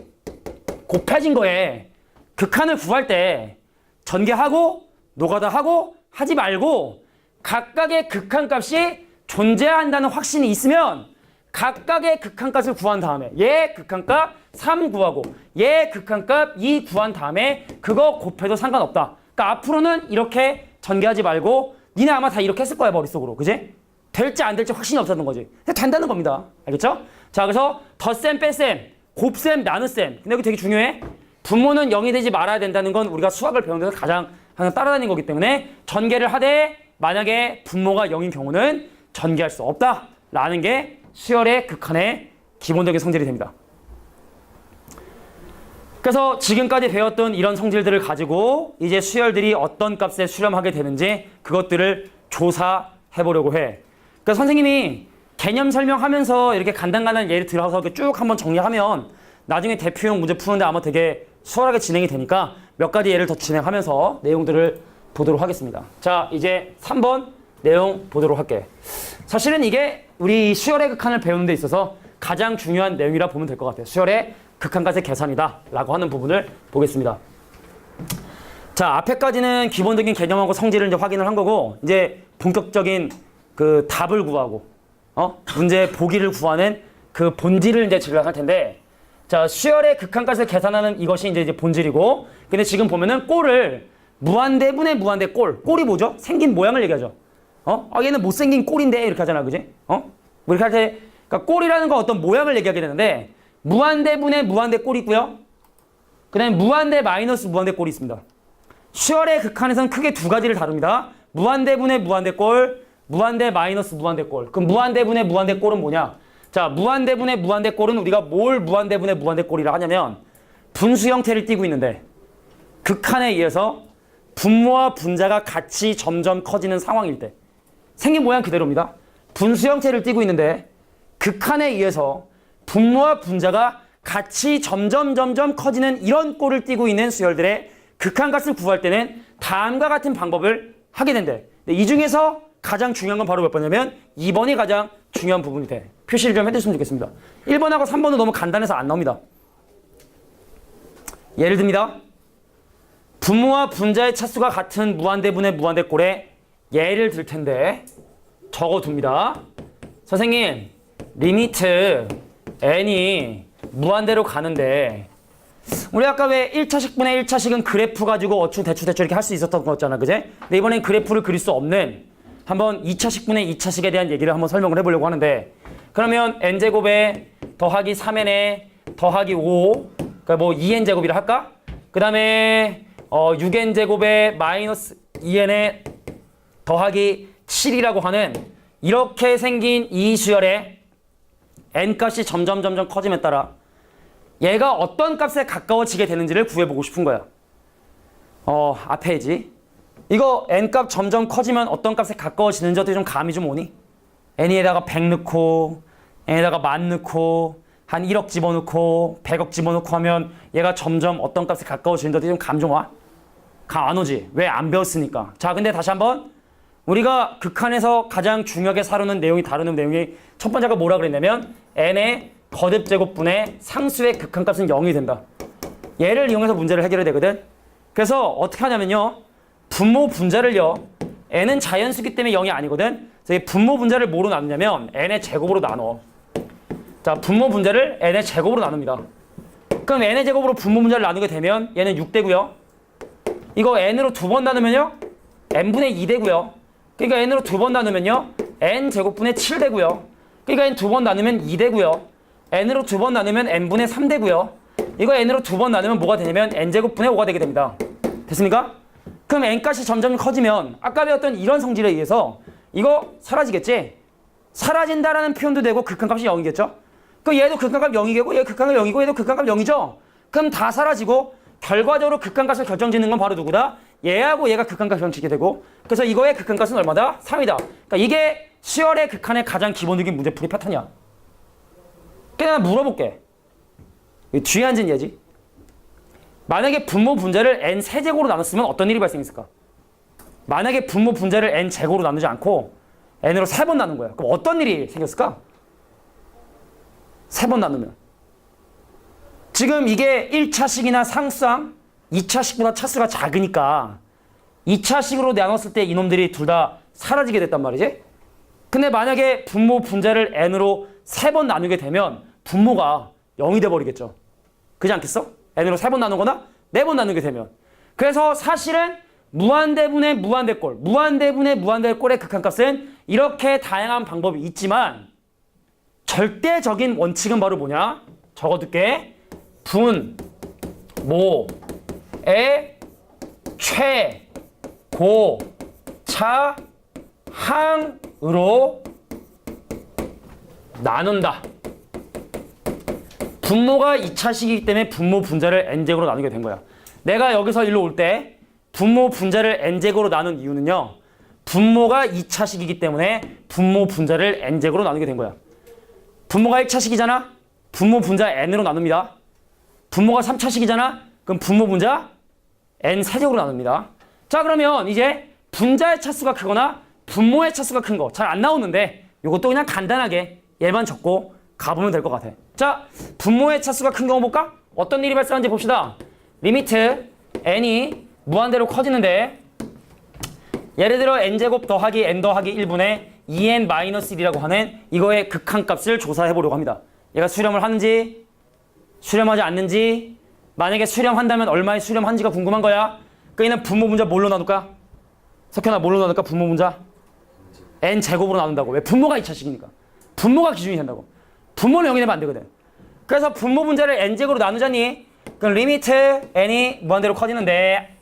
곱해진 거에 극한을 구할 때 전개하고 노가다하고 하지 말고 각각의 극한값이 존재한다는 확신이 있으면 각각의 극한값을 구한 다음에 얘 극한값 3 구하고 얘 극한값 2 구한 다음에 그거 곱해도 상관없다. 그러니까 앞으로는 이렇게 전개하지 말고 니네 아마 다 이렇게 했을 거야 머릿속으로. 그지? 될지 안 될지 확신이 없었던 거지. 된다는 겁니다. 알겠죠? 자, 그래서 덧셈, 뺄셈, 곱셈, 나눗셈. 근데 여기 되게 중요해. 분모는 0이 되지 말아야 된다는 건 우리가 수학을 배우는 데서 가장 항상 따라다니는 거기 때문에 전개를 하되 만약에 분모가 0인 경우는 전개할 수 없다라는 게 수열의 극한의 기본적인 성질이 됩니다. 그래서 지금까지 배웠던 이런 성질들을 가지고 이제 수열들이 어떤 값에 수렴하게 되는지 그것들을 조사해 보려고 해. 그러니까 선생님이 개념 설명하면서 이렇게 간단간단 예를 들어서 이렇게 쭉 한번 정리하면 나중에 대표형 문제 푸는데 아마 되게 수월하게 진행이 되니까 몇 가지 예를 더 진행하면서 내용들을 보도록 하겠습니다. 자, 이제 3번 내용 보도록 할게. 사실은 이게 우리 수열의 극한을 배우는 데 있어서 가장 중요한 내용이라 보면 될 것 같아요. 수열의 극한값의 계산이다 라고 하는 부분을 보겠습니다. 자, 앞에까지는 기본적인 개념하고 성질을 이제 확인을 한 거고 이제 본격적인 그 답을 구하고 문제 보기를 구하는 그 본질을 이제 진행할 텐데 자, 수열의 극한값을 계산하는 이것이 이제 본질이고 근데 지금 보면은 꼴을 무한대분의 무한대 꼴이 뭐죠? 생긴 모양을 얘기하죠. 얘는 못생긴 꼴인데 이렇게 하잖아. 그지? 뭐 이렇게 할 때 그러니까 꼴이라는 건 어떤 모양을 얘기하게 되는데 무한대분의 무한대 꼴이 있고요. 그 다음에 무한대 마이너스 무한대 꼴이 있습니다. 수열의 극한에서는 크게 두 가지를 다룹니다. 무한대분의 무한대 꼴, 무한대 마이너스 무한대 꼴. 그럼 무한대분의 무한대 꼴은 뭐냐? 자, 무한대분의 무한대 꼴은 우리가 뭘 무한대분의 무한대 꼴이라 하냐면 분수 형태를 띠고 있는데 극한에 의해서 분모와 분자가 같이 점점 커지는 상황일 때 생긴 모양 그대로입니다. 분수 형태를 띠고 있는데 극한에 의해서 분모와 분자가 같이 점점 커지는 이런 꼴을 띠고 있는 수열들의 극한값을 구할 때는 다음과 같은 방법을 하게 된대. 이 중에서 가장 중요한 건 바로 몇 번이냐면 2번이 가장 중요한 부분이 돼. 표시를 좀 해주시면 좋겠습니다. 1번하고 3번은 너무 간단해서 안 나옵니다. 예를 듭니다. 분모와 분자의 차수가 같은 무한대분의 무한대꼴에 예를 들 텐데 적어둡니다. 선생님, 리미트 n이 무한대로 가는데 우리 아까 왜 1차식분의 1차식은 그래프 가지고 어추 대추 이렇게 할 수 있었던 거였잖아. 그제? 근데 이번엔 그래프를 그릴 수 없는 한번 2차식분의 2차식에 대한 얘기를 한번 설명을 해보려고 하는데 그러면 n제곱에 더하기 3n에 더하기 5 그러니까 뭐 2n제곱이라 할까? 그 다음에 6n 제곱에 마이너스 2n에 더하기 7이라고 하는 이렇게 생긴 이 수열의 n값이 점점 커짐에 따라 얘가 어떤 값에 가까워지게 되는지를 구해보고 싶은 거야. 앞에지. 이거 n값 점점 커지면 어떤 값에 가까워지는지 어떻게 좀 감이 좀 오니? n에다가 100 넣고 n에다가 1000 넣고 한 1억 집어넣고 100억 집어넣고 하면 얘가 점점 어떤 값에 가까워지는지 어떻게 좀 감 좀 와? 감 안 오지? 왜? 안 배웠으니까. 자, 근데 다시 한번 우리가 극한에서 가장 중요하게 다루는 내용이 첫 번째가 뭐라 그랬냐면 n의 거듭 제곱분의 상수의 극한값은 0이 된다. 얘를 이용해서 문제를 해결해야 되거든. 그래서 어떻게 하냐면요. 분모 분자를요. n은 자연수기 때문에 0이 아니거든. 그래서 이 분모 분자를 뭐로 나누냐면 n의 제곱으로 나눠. 자, 분모 분자를 n의 제곱으로 나눕니다. 그럼 n의 제곱으로 분모 분자를 나누게 되면 얘는 6되고요. 이거 n으로 2번 나누면요. n분의 2되고요. 그러니까 n으로 2번 나누면요. n 제곱분의 7되고요. 그러니까 n 2번 나누면 2되고요. n으로 2번 나누면 n분의 3되고요. 이거 n으로 2번 나누면 뭐가 되냐면 n제곱분의 5가 되게 됩니다. 됐습니까? 그럼 n값이 점점 커지면 아까 배웠던 이런 성질에 의해서 이거 사라지겠지? 사라진다라는 표현도 되고 극한값이 0이겠죠? 그럼 얘도 극한값 0이겠고 얘 극한값 0이고 얘도 극한값 0이죠? 그럼 다 사라지고 결과적으로 극한값을 결정짓는 건 바로 누구다? 얘하고 얘가 극한값 결정짓게 되고 그래서 이거의 극한값은 얼마다? 3이다. 그러니까 이게 수열의 극한의 가장 기본적인 문제풀이 패턴이야. 그냥 나 물어볼게. 뒤에 앉은 얘지. 만약에 분모 분자를 n 세제곱으로 나눴으면 어떤 일이 발생했을까? 만약에 분모 분자를 n 제곱으로 나누지 않고 n으로 3번 나눈 거야. 그럼 어떤 일이 생겼을까? 3번 나누면. 지금 이게 1차식이나 상수항, 2차식보다 차수가 작으니까 2차식으로 나눴을 때 이놈들이 둘 다 사라지게 됐단 말이지? 근데 만약에 분모 분자를 n으로 3번 나누게 되면 분모가 0이 돼버리겠죠. 그렇지 않겠어? n으로 3번 나누거나 4번 나누게 되면. 그래서 사실은 무한대분의 무한대꼴, 무한대분의 무한대꼴의 극한값은 이렇게 다양한 방법이 있지만 절대적인 원칙은 바로 뭐냐? 적어둘게. 분, 모, 의, 최, 고, 차, 항으로 나눈다. 분모가 2차식이기 때문에 분모 분자를 n제곱으로 나누게 된 거야. 내가 여기서 일로 올 때 분모 분자를 n제곱으로 나눈 이유는요. 분모가 2차식이기 때문에 분모 분자를 n제곱으로 나누게 된 거야. 분모가 1차식이잖아? 분모 분자 n으로 나눕니다. 분모가 3차식이잖아? 그럼 분모 분자 n 세제곱으로 나눕니다. 자, 그러면 이제 분자의 차수가 크거나 분모의 차수가 큰 거 잘 안 나오는데 이것도 그냥 간단하게 얘만 적고 가보면 될 것 같아. 자, 분모의 차수가 큰 경우 볼까? 어떤 일이 발생하는지 봅시다. 리미트 n이 무한대로 커지는데 예를 들어 n제곱 더하기 n 더하기 1분의 2n-1이라고 하는 이거의 극한값을 조사해 보려고 합니다. 얘가 수렴을 하는지 수렴하지 않는지 만약에 수렴한다면 얼마의 수렴한지가 궁금한 거야. 그러니까 얘는 분모 분자 뭘로 나눌까? 석현아 뭘로 나눌까? 분모 분자 n제곱으로 나눈다고. 왜? 분모가 2차식이니까. 분모가 기준이 된다고. 분모는 0이 되면 안 되거든. 그래서 분모 분자를 n제곱으로 나누자니 그럼 리미트 n이 무한대로 커지는데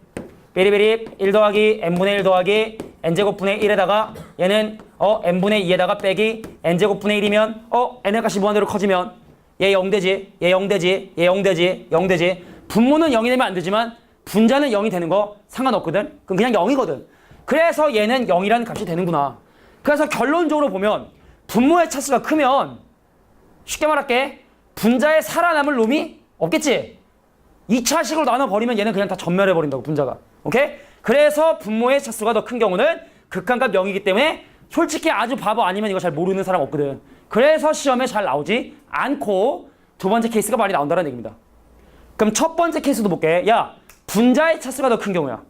비리비리 1 더하기 n분의 1 더하기 n제곱분의 1에다가 얘는 n분의 2에다가 빼기 n제곱분의 1이면 n의 값이 무한대로 커지면 얘 0되지, 얘 0되지, 얘 0되지, 0되지. 분모는 0이 되면 안 되지만 분자는 0이 되는 거 상관없거든. 그럼 그냥 0이거든. 그래서 얘는 0이라는 값이 되는구나. 그래서 결론적으로 보면 분모의 차수가 크면 쉽게 말할게. 분자에 살아남을 놈이 없겠지. 2차식으로 나눠버리면 얘는 그냥 다 전멸해버린다고 분자가. 오케이? 그래서 분모의 차수가 더 큰 경우는 극한값 0이기 때문에 솔직히 아주 바보 아니면 이거 잘 모르는 사람 없거든. 그래서 시험에 잘 나오지 않고 두 번째 케이스가 많이 나온다는 얘기입니다. 그럼 첫 번째 케이스도 볼게. 야, 분자의 차수가 더 큰 경우야.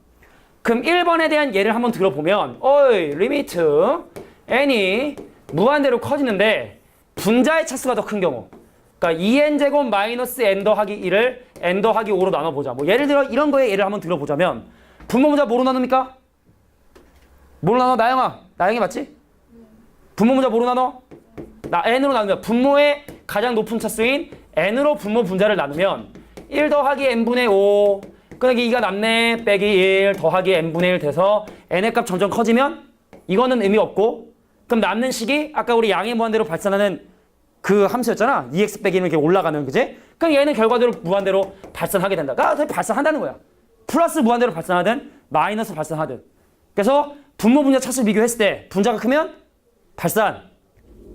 그럼 1번에 대한 예를 한번 들어보면 어이 리미트 n이 무한대로 커지는데 분자의 차수가 더 큰 경우. 그러니까 2n제곱 마이너스 n 더하기 1을 n 더하기 5로 나눠보자. 뭐 예를 들어 이런 거에 예를 한번 들어보자면 분모 분자 뭐로 나눕니까? 뭐로 나눠? 나영이 맞지? 분모 분자 뭐로 나눠? n으로 나누면 분모의 가장 높은 차수인 n으로 분모 분자를 나누면 1 더하기 n분의 5 그러니까 이가 남네 빼기 1 더하기 n분의 1 돼서 n의 값 점점 커지면 이거는 의미 없고 그럼 남는 식이 아까 우리 양의 무한대로 발산하는 그 함수였잖아. 2x 빼기 1은 이렇게 올라가는 그지? 그럼 얘는 결과대로 무한대로 발산하게 된다. 그러니까 발산한다는 거야. 플러스 무한대로 발산하든 마이너스 발산하든. 그래서 분모 분자 차수를 비교했을 때 분자가 크면 발산,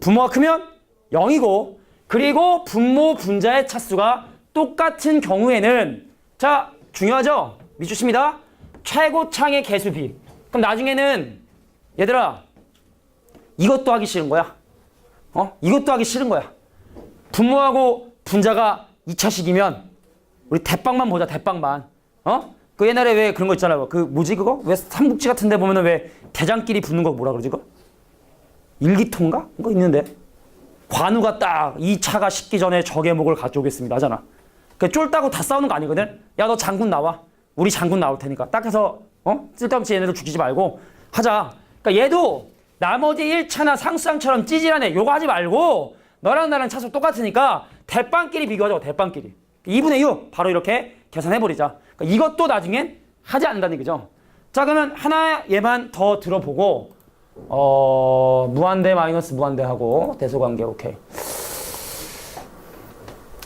분모가 크면 0이고 그리고 분모 분자의 차수가 똑같은 경우에는 자 중요하죠? 밑줄칩니다. 최고창의 개수 비. 그럼 나중에는 얘들아 이것도 하기 싫은 거야. 이것도 하기 싫은 거야. 분모하고 분자가 2차식이면 우리 대빵만 보자. 대빵만. 그 옛날에 왜 그런 거 있잖아요. 그 뭐지 그거? 왜 삼국지 같은 데 보면은 왜 대장끼리 붙는 거 뭐라 그러지 그거? 일기통가? 그거 있는데. 관우가 딱 이 차가 식기 전에 적의 목을 가져오겠습니다 하잖아. 그 쫄다고 다 싸우는 거 아니거든? 야 너 장군 나와. 우리 장군 나올 테니까. 딱 해서 쓸데없이 얘네들 죽이지 말고 하자. 그러니까 얘도 나머지 1차나 상수항처럼 찌질하네. 요거 하지 말고 너랑 나랑 차수 똑같으니까 대빵끼리 비교하자고. 대빵끼리. 2분의 6 바로 이렇게 계산해버리자. 그러니까 이것도 나중엔 하지 않는다는 얘기죠. 자 그러면 하나 얘만 더 들어보고 무한대 마이너스 무한대하고 대소관계 오케이.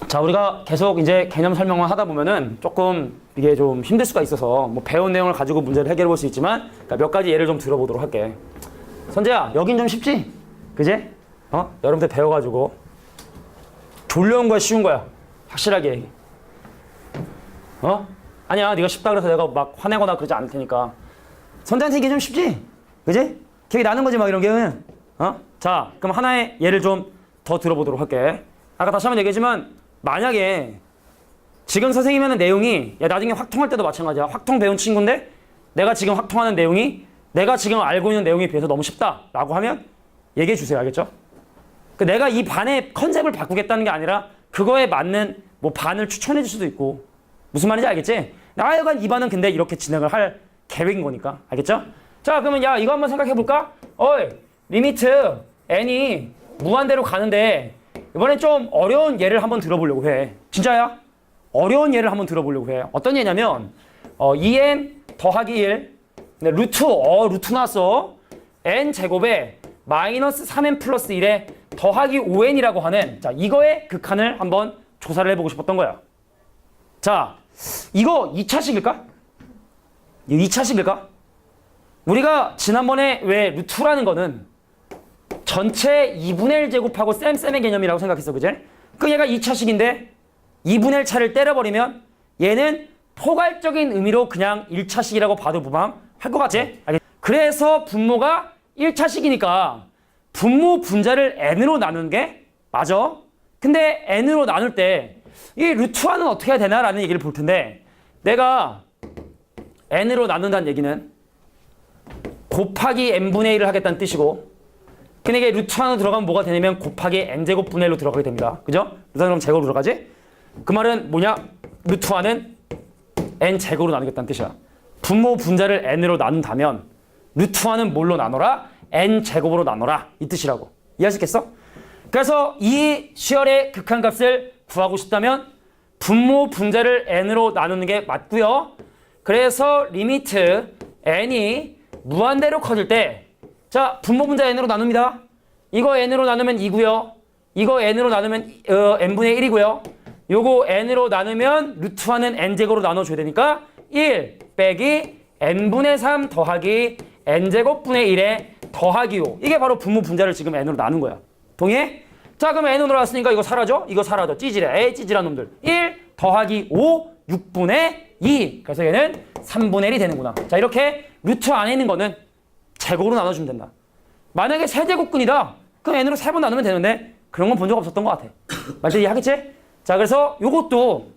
자 우리가 계속 이제 개념 설명만 하다 보면은 조금 이게 좀 힘들 수가 있어서 뭐 배운 내용을 가지고 문제를 해결해 볼 수 있지만 그러니까 몇 가지 예를 좀 들어보도록 할게. 선재야 여긴 좀 쉽지? 그지? 여러분들 배워가지고 졸려온 거야 쉬운 거야? 확실하게 얘기. 아니야 네가 쉽다 그래서 내가 막 화내거나 그러지 않을 테니까. 선재한테 이게 좀 쉽지? 그지? 기억이 나는 거지 막 이런 게는. 자 그럼 하나의 예를 좀 더 들어보도록 할게. 아까 다시 한번 얘기했지만 만약에 지금 선생님이 하는 내용이 야 나중에 확통할 때도 마찬가지야. 확통 배운 친구인데 내가 지금 확통하는 내용이 내가 지금 알고 있는 내용에 비해서 너무 쉽다라고 하면 얘기해 주세요. 알겠죠? 내가 이 반의 컨셉을 바꾸겠다는 게 아니라 그거에 맞는 뭐 반을 추천해 줄 수도 있고 무슨 말인지 알겠지? 하여간 이 반은 근데 이렇게 진행을 할 계획인 거니까 알겠죠? 자 그러면 야 이거 한번 생각해 볼까? 리미트 n이 무한대로 가는데 이번엔 좀 어려운 예를 한번 들어보려고 해. 진짜야? 어려운 예를 한번 들어보려고 해. 어떤 예냐면 2n 더하기 1 루트 루트 나왔어. n 제곱에 마이너스 3n 플러스 1에 더하기 5n이라고 하는 자 이거의 극한을 한번 조사를 해보고 싶었던 거야. 자 이거 2차식일까? 이거 2차식일까? 우리가 지난번에 왜 루트라는 거는 전체 2분의 1 제곱하고 쌤의 개념이라고 생각했어. 그지? 그 얘가 2차식인데 2분의 1 차를 때려버리면 얘는 포괄적인 의미로 그냥 1차식이라고 봐도 무방할 것 같지? 그래서 분모가 1차식이니까 분모 분자를 n으로 나누는 게 맞아. 근데 n으로 나눌 때 이 루트화는 어떻게 해야 되나라는 얘기를 볼 텐데 내가 n으로 나눈다는 얘기는 곱하기 n분의 1을 하겠다는 뜻이고 근데 이게 루트화로 들어가면 뭐가 되냐면 곱하기 n제곱 분의 1로 들어가게 됩니다. 그죠? 그럼 제곱으로 들어가지? 그 말은 뭐냐? 루트화는 n제곱으로 나누겠다는 뜻이야. 분모 분자를 n으로 나눈다면 루트화는 뭘로 나눠라? n제곱으로 나눠라. 이 뜻이라고. 이해할 수 있겠어? 그래서 이 수열의 극한값을 구하고 싶다면 분모 분자를 n으로 나누는 게 맞고요. 그래서 리미트 n이 무한대로 커질 때 자 분모 분자 n으로 나눕니다. 이거 n으로 나누면 2고요. 이거 n으로 나누면 n분의 1이고요. 요거 n으로 나누면 루트화는 n제곱으로 나눠줘야 되니까 1 빼기 n분의 3 더하기 n제곱분의 1에 더하기 5. 이게 바로 분모 분자를 지금 n으로 나눈 거야. 동의해? 자 그럼 n으로 나왔으니까 이거 사라져? 이거 사라져. 찌질해. 에이 찌질한 놈들. 1 더하기 5 6분의 2. 그래서 얘는 3분의 1이 되는구나. 자 이렇게 루트 안에 있는 거는 제곱으로 나눠주면 된다. 만약에 세제곱근이다. 그럼 n으로 3번 나누면 되는데 그런 건 본 적 없었던 것 같아. 말들 이해하겠지? 자 그래서 요것도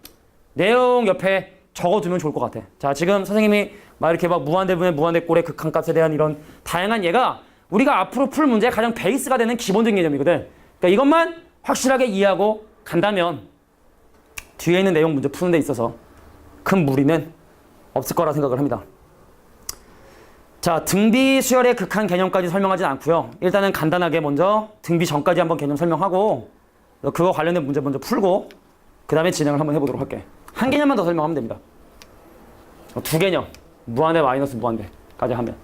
내용 옆에 적어두면 좋을 것 같아. 자 지금 선생님이 막 이렇게 막 무한대분의 무한대꼴의 극한값에 대한 이런 다양한 예가 우리가 앞으로 풀 문제의 가장 베이스가 되는 기본적인 개념이거든. 그러니까 이것만 확실하게 이해하고 간다면 뒤에 있는 내용 문제 푸는 데 있어서 큰 무리는 없을 거라 생각을 합니다. 자, 등비 수열의 극한 개념까지 설명하진 않고요. 일단은 간단하게 먼저 등비 전까지 한번 개념 설명하고 그거 관련된 문제 먼저 풀고 그 다음에 진행을 한번 해보도록 할게. 한 개념만 더 설명하면 됩니다. 두 개념. 무한대 마이너스 무한대까지 하면.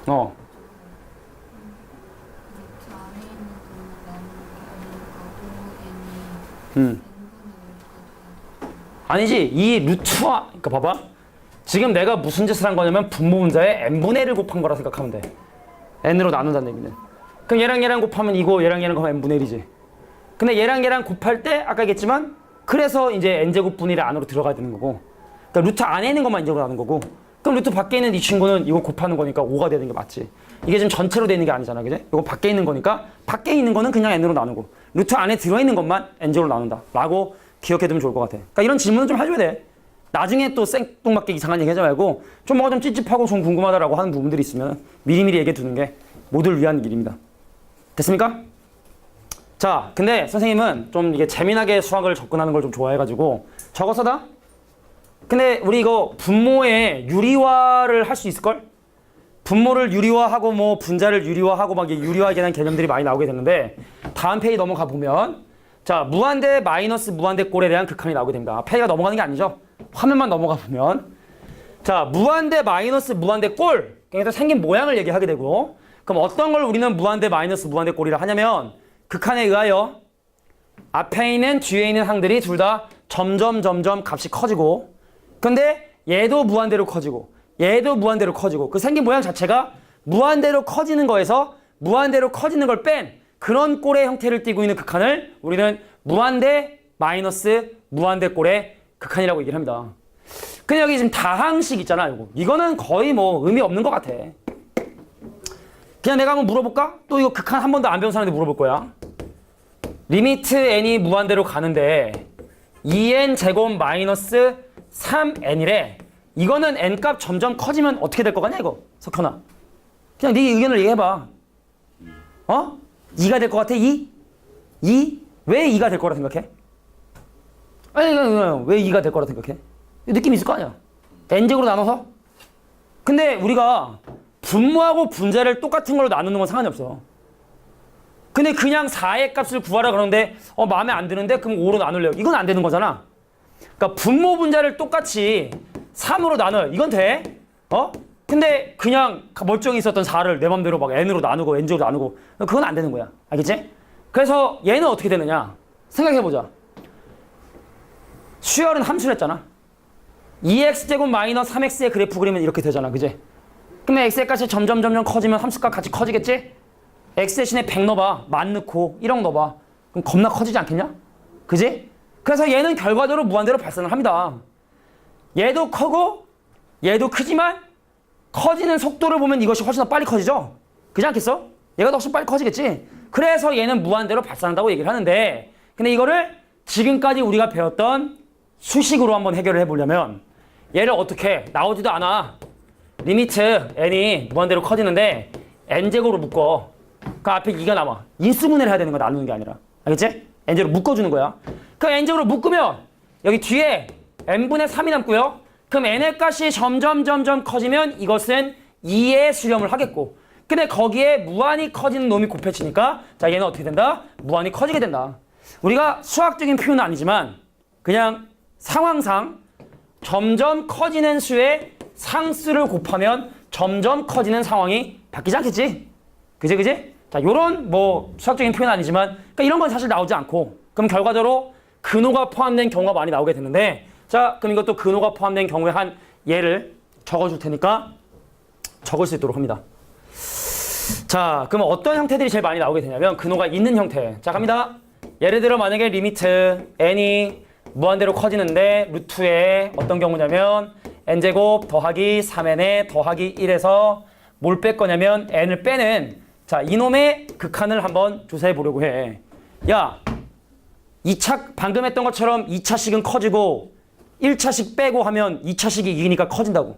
어. 아니지. 이 루트와, 그러니까 봐봐. 지금 내가 무슨 짓을 한 거냐면 분모 분자에 n분의 1을 곱한 거라 생각하면 돼. n으로 나눈다는 얘기는. 그럼 얘랑 곱하면 이고 얘랑 곱하면 n분의 1이지. 근데 얘랑 곱할 때 아까 얘기했지만 그래서 이제 n제곱 분의 1 안으로 들어가야 되는 거고. 그러니까 루트 안에 있는 것만 n제곱으로 나눈 거고. 그럼 루트 밖에 있는 이 친구는 이거 곱하는 거니까 5가 되는 게 맞지. 이게 지금 전체로 되는 게 아니잖아. 그지? 이거 밖에 있는 거니까 밖에 있는 거는 그냥 n으로 나누고 루트 안에 들어있는 것만 n제곱으로 나눈다 라고 기억해두면 좋을 것 같아. 그러니까 이런 질문은 좀 해줘야 돼. 나중에 또 생뚱맞게 이상한 얘기 하지 말고 좀 뭐가 좀 찝찝하고 좀 궁금하다라고 하는 부분들이 있으면 미리미리 얘기해 두는 게 모두를 위한 일입니다. 됐습니까? 자, 근데 선생님은 좀 이게 재미나게 수학을 접근하는 걸 좀 좋아해가지고 저거 써다? 근데 우리 이거 분모의 유리화를 할 수 있을걸? 분모를 유리화하고 뭐 분자를 유리화하고 막 유리화에 대한 개념들이 많이 나오게 되는데 다음 페이지 넘어가 보면 자, 무한대 마이너스 무한대 꼴에 대한 극한이 나오게 됩니다. 페이지가 넘어가는 게 아니죠. 화면만 넘어가 보면 자, 무한대 마이너스 무한대 꼴 그래서 생긴 모양을 얘기하게 되고 그럼 어떤 걸 우리는 무한대 마이너스 무한대 꼴이라 하냐면 극한에 의하여 앞에 있는 뒤에 있는 항들이 둘 다 점점 값이 커지고 근데 얘도 무한대로 커지고 얘도 무한대로 커지고 그 생긴 모양 자체가 무한대로 커지는 거에서 무한대로 커지는 걸 뺀 그런 꼴의 형태를 띠고 있는 극한을 우리는 무한대 마이너스 무한대 꼴의 극한이라고 얘기를 합니다. 근데 여기 지금 다항식 있잖아. 이거는 거의 뭐 의미 없는 것 같아. 그냥 내가 한번 물어볼까? 또 이거 극한 한 번도 안 배운 사람한테 물어볼 거야. 리미트 n이 무한대로 가는데 2n 제곱 마이너스 3n이래. 이거는 n값 점점 커지면 어떻게 될 거 같냐 이거 석현아. 그냥 네 의견을 얘기해봐. 어? 2가 될 것 같아? 2? 왜 2가 될 거라 생각해? 아니 왜 2가 될 거라 생각해? 느낌 있을 거 아니야. n제곱으로 나눠서? 근데 우리가 분모하고 분자를 똑같은 걸로 나누는 건 상관이 없어. 근데 그냥 4의 값을 구하라 그러는데 마음에 안 드는데 그럼 5로 나눌래요. 이건 안 되는 거잖아. 그러니까 분모 분자를 똑같이 3으로 나눠요. 이건 돼? 근데 그냥 멀쩡히 있었던 4를 내 맘대로 막 n으로 나누고 n제곱으로 나누고 그건 안 되는 거야. 알겠지? 그래서 얘는 어떻게 되느냐? 생각해보자. 수열은 함수를 했잖아. 2x제곱 마이너스 3x의 그래프 그리면 이렇게 되잖아. 그지? 그러면 x의 값이 점점 커지면 함수값 같이 커지겠지? x 대신에 100 넣어봐. 1000 넣고 1억 넣어봐. 그럼 겁나 커지지 않겠냐? 그지? 그래서 얘는 결과적으로 무한대로 발산을 합니다. 얘도 크고 얘도 크지만 커지는 속도를 보면 이것이 훨씬 더 빨리 커지죠? 그렇지 않겠어? 얘가 더 훨씬 빨리 커지겠지? 그래서 얘는 무한대로 발산한다고 얘기를 하는데 근데 이거를 지금까지 우리가 배웠던 수식으로 한번 해결을 해보려면 얘를 어떻게 나오지도 않아. 리미트 n이 무한대로 커지는데 n제곱으로 묶어. 그 앞에 2가 남아. 인수분해를 해야 되는 거야. 나누는 게 아니라. 알겠지? n제곱으로 묶어주는 거야. 그 n제곱으로 묶으면 여기 뒤에 n분의 3이 남고요. 그럼 n의 값이 점점 커지면 이것은 2에 수렴을 하겠고 근데 거기에 무한히 커지는 놈이 곱해지니까 자 얘는 어떻게 된다? 무한히 커지게 된다. 우리가 수학적인 표현은 아니지만 그냥 상황상 점점 커지는 수의 상수를 곱하면 점점 커지는 상황이 바뀌지 않겠지? 그지? 자, 요런 뭐 수학적인 표현은 아니지만 그러니까 이런 건 사실 나오지 않고 그럼 결과적으로 근호가 포함된 경우가 많이 나오게 되는데 자, 그럼 이것도 근호가 포함된 경우에 한 예를 적어줄 테니까 적을 수 있도록 합니다. 자, 그럼 어떤 형태들이 제일 많이 나오게 되냐면 근호가 있는 형태. 자, 갑니다. 예를 들어 만약에 리미트 n이 무한대로 커지는데 루트에 어떤 경우냐면 n제곱 더하기 3n에 더하기 1에서 뭘 뺄 거냐면 n을 빼는 자 이놈의 극한을 한번 조사해 보려고 해. 야 2차 방금 했던 것처럼 2차식은 커지고 1차식 빼고 하면 2차식이 이기니까 커진다고.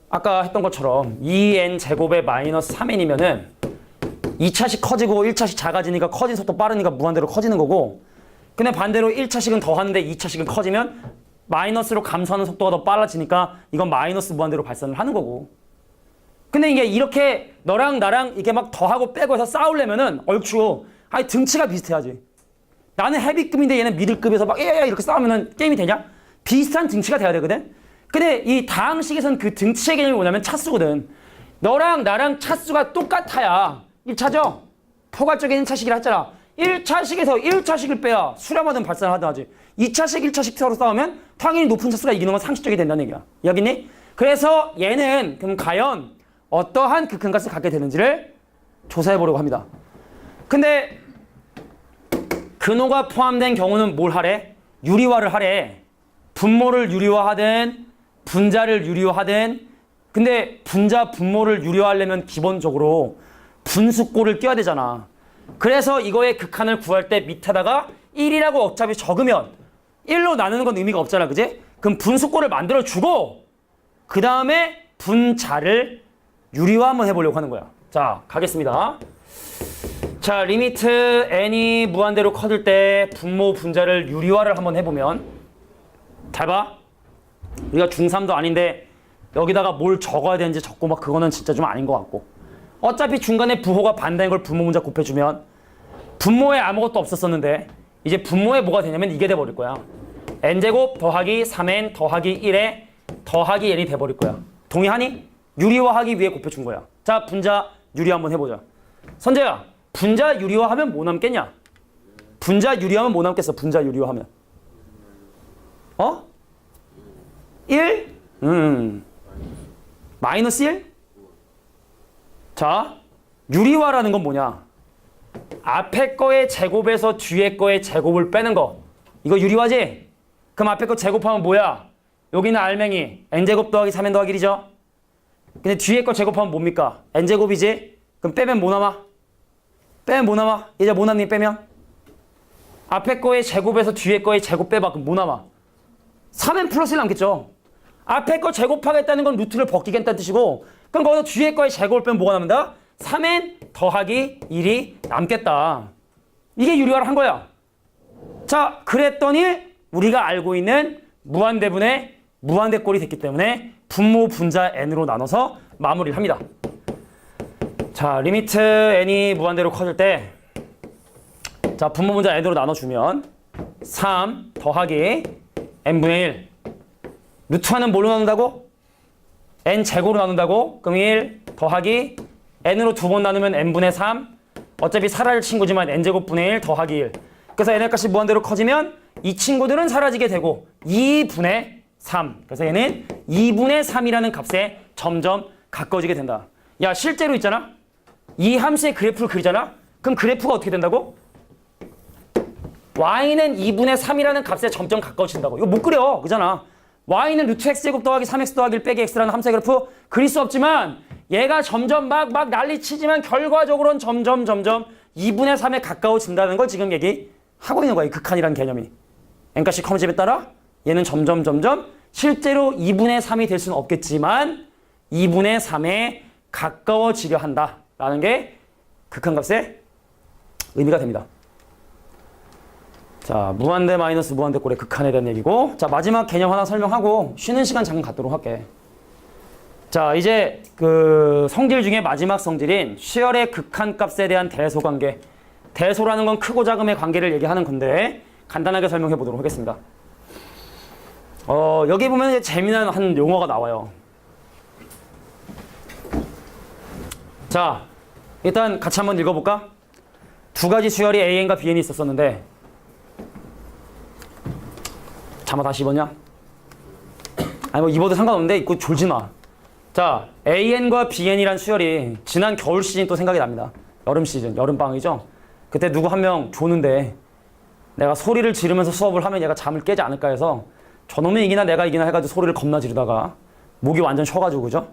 아까 했던 것처럼 2n 제곱에 마이너스 3n이면은 2차식 커지고 1차식 작아지니까 커진 속도 빠르니까 무한대로 커지는 거고 근데 반대로 1차식은 더하는데 2차식은 커지면 마이너스로 감소하는 속도가 더 빨라지니까 이건 마이너스 무한대로 발산을 하는 거고 근데 이게 이렇게 너랑 나랑 이게 막 더하고 빼고 해서 싸우려면은 얼추 아니 등치가 비슷해야지. 나는 헤비급인데 얘는 미들급에서 막 야야 이렇게 싸우면은 게임이 되냐? 비슷한 등치가 돼야 되거든. 근데 이 다항식에서는 그 등치의 개념이 뭐냐면 차수거든. 너랑 나랑 차수가 똑같아야 1차죠? 포괄적인 1차식이라 했잖아. 1차식에서 1차식을 빼야 수렴하든 발산하든 하지. 2차식, 1차식 서로 싸우면 당연히 높은 차수가 이기는 건 상식적이 된다는 얘기야. 여기니? 그래서 얘는 그럼 과연 어떠한 극한값을 갖게 되는지를 조사해보려고 합니다. 근데 근호가 포함된 경우는 뭘 하래? 유리화를 하래. 분모를 유리화하든 분자를 유리화하든. 근데 분자, 분모를 유리화하려면 기본적으로 분수꼴을 껴야 되잖아. 그래서 이거의 극한을 구할 때 밑에다가 1이라고 어차피 적으면 1로 나누는 건 의미가 없잖아. 그지? 그럼 분수꼴을 만들어주고 그 다음에 분자를 유리화 한번 해보려고 하는 거야. 자, 가겠습니다. 자, 리미트 n이 무한대로 커질 때 분모, 분자를 유리화를 한번 해보면 잘 봐. 우리가 중3도 아닌데 여기다가 뭘 적어야 되는지 적고 막 그거는 진짜 좀 아닌 것 같고. 어차피 중간에 부호가 반대인 걸 분모, 분자 곱해주면 분모에 아무것도 없었었는데 이제 분모에 뭐가 되냐면 이게 돼버릴 거야. n제곱 더하기 3n 더하기 1에 더하기 n이 돼버릴 거야. 동의하니? 유리화하기 위해 곱해준 거야. 자, 분자 유리 한번 해보자. 선재야, 분자 유리화하면 뭐 남겠냐? 분자 유리화하면 뭐 남겠어? 분자 유리화하면 1? 마이너스 1? 자, 유리화라는 건 뭐냐? 앞에 거의 제곱에서 뒤에 거의 제곱을 빼는 거. 이거 유리화지? 그럼 앞에 거 제곱하면 뭐야? 여기는 알맹이 n제곱 더하기 3n 더하기 1이죠? 근데 뒤에 거 제곱하면 뭡니까? n제곱이지? 그럼 빼면 뭐 남아? 빼면 뭐 남아? 이제 뭐 남니 빼면? 앞에 거의 제곱에서 뒤에 거의 제곱 빼봐. 그럼 뭐 남아? 3n 플러스 1 남겠죠? 앞에 거 제곱하겠다는 건 루트를 벗기겠다는 뜻이고 그럼 거기서 뒤에 거의 제곱을 빼면 뭐가 남는다? 3n 더하기 1이 남겠다. 이게 유리화를 한 거야. 자, 그랬더니 우리가 알고 있는 무한대분의 무한대꼴이 됐기 때문에 분모, 분자 n으로 나눠서 마무리를 합니다. 자, 리미트 n이 무한대로 커질 때 자, 분모, 분자 n으로 나눠주면 3 더하기 n분의 1 루트화는 뭘로 나눈다고? n 제곱으로 나눈다고? 그럼 1 더하기 n으로 두 번 나누면 n분의 3 어차피 사라질 친구지만 n제곱분의 1 더하기 1 그래서 n의 값이 무한대로 커지면 이 친구들은 사라지게 되고 2분의 3 그래서 얘는 2분의 3이라는 값에 점점 가까워지게 된다. 야, 실제로 있잖아. 이 함수의 그래프를 그리잖아. 그럼 그래프가 어떻게 된다고? y는 2분의 3이라는 값에 점점 가까워진다고. 이거 못 그려. 그잖아. y는 루트 x제곱 더하기 3x 더하기 1 빼기 x라는 함수의 그래프 그릴 수 없지만 얘가 점점 막 난리치지만 결과적으로는 점점 2분의 3에 가까워진다는 걸 지금 얘기하고 있는 거야. 이 극한이라는 개념이. n값이 커짐에 따라 얘는 점점 실제로 2분의 3이 될 수는 없겠지만 2분의 3에 가까워지려 한다라는 게 극한값의 의미가 됩니다. 자, 무한대 마이너스 무한대 꼴의 극한에 대한 얘기고 자, 마지막 개념 하나 설명하고 쉬는 시간 잠깐 갖도록 할게. 자, 이제 그 성질 중에 마지막 성질인 수열의 극한값에 대한 대소관계. 대소라는 건 크고 작음의 관계를 얘기하는 건데 간단하게 설명해 보도록 하겠습니다. 여기 보면 이제 재미난 한 용어가 나와요. 자, 일단 같이 한번 읽어볼까? 두 가지 수열이 AN과 BN이 있었었는데 잠아 다시 입었냐? 아니 뭐 입어도 상관없는데 입고 졸지 마. 자, AN과 BN이란 수열이 지난 겨울 시즌 또 생각이 납니다. 여름 시즌, 여름방학이죠? 그때 누구 한 명 조는데 내가 소리를 지르면서 수업을 하면 얘가 잠을 깨지 않을까 해서 저놈이 이기나 내가 이기나 해가지고 소리를 겁나 지르다가 목이 완전 쉬어가지고 그죠?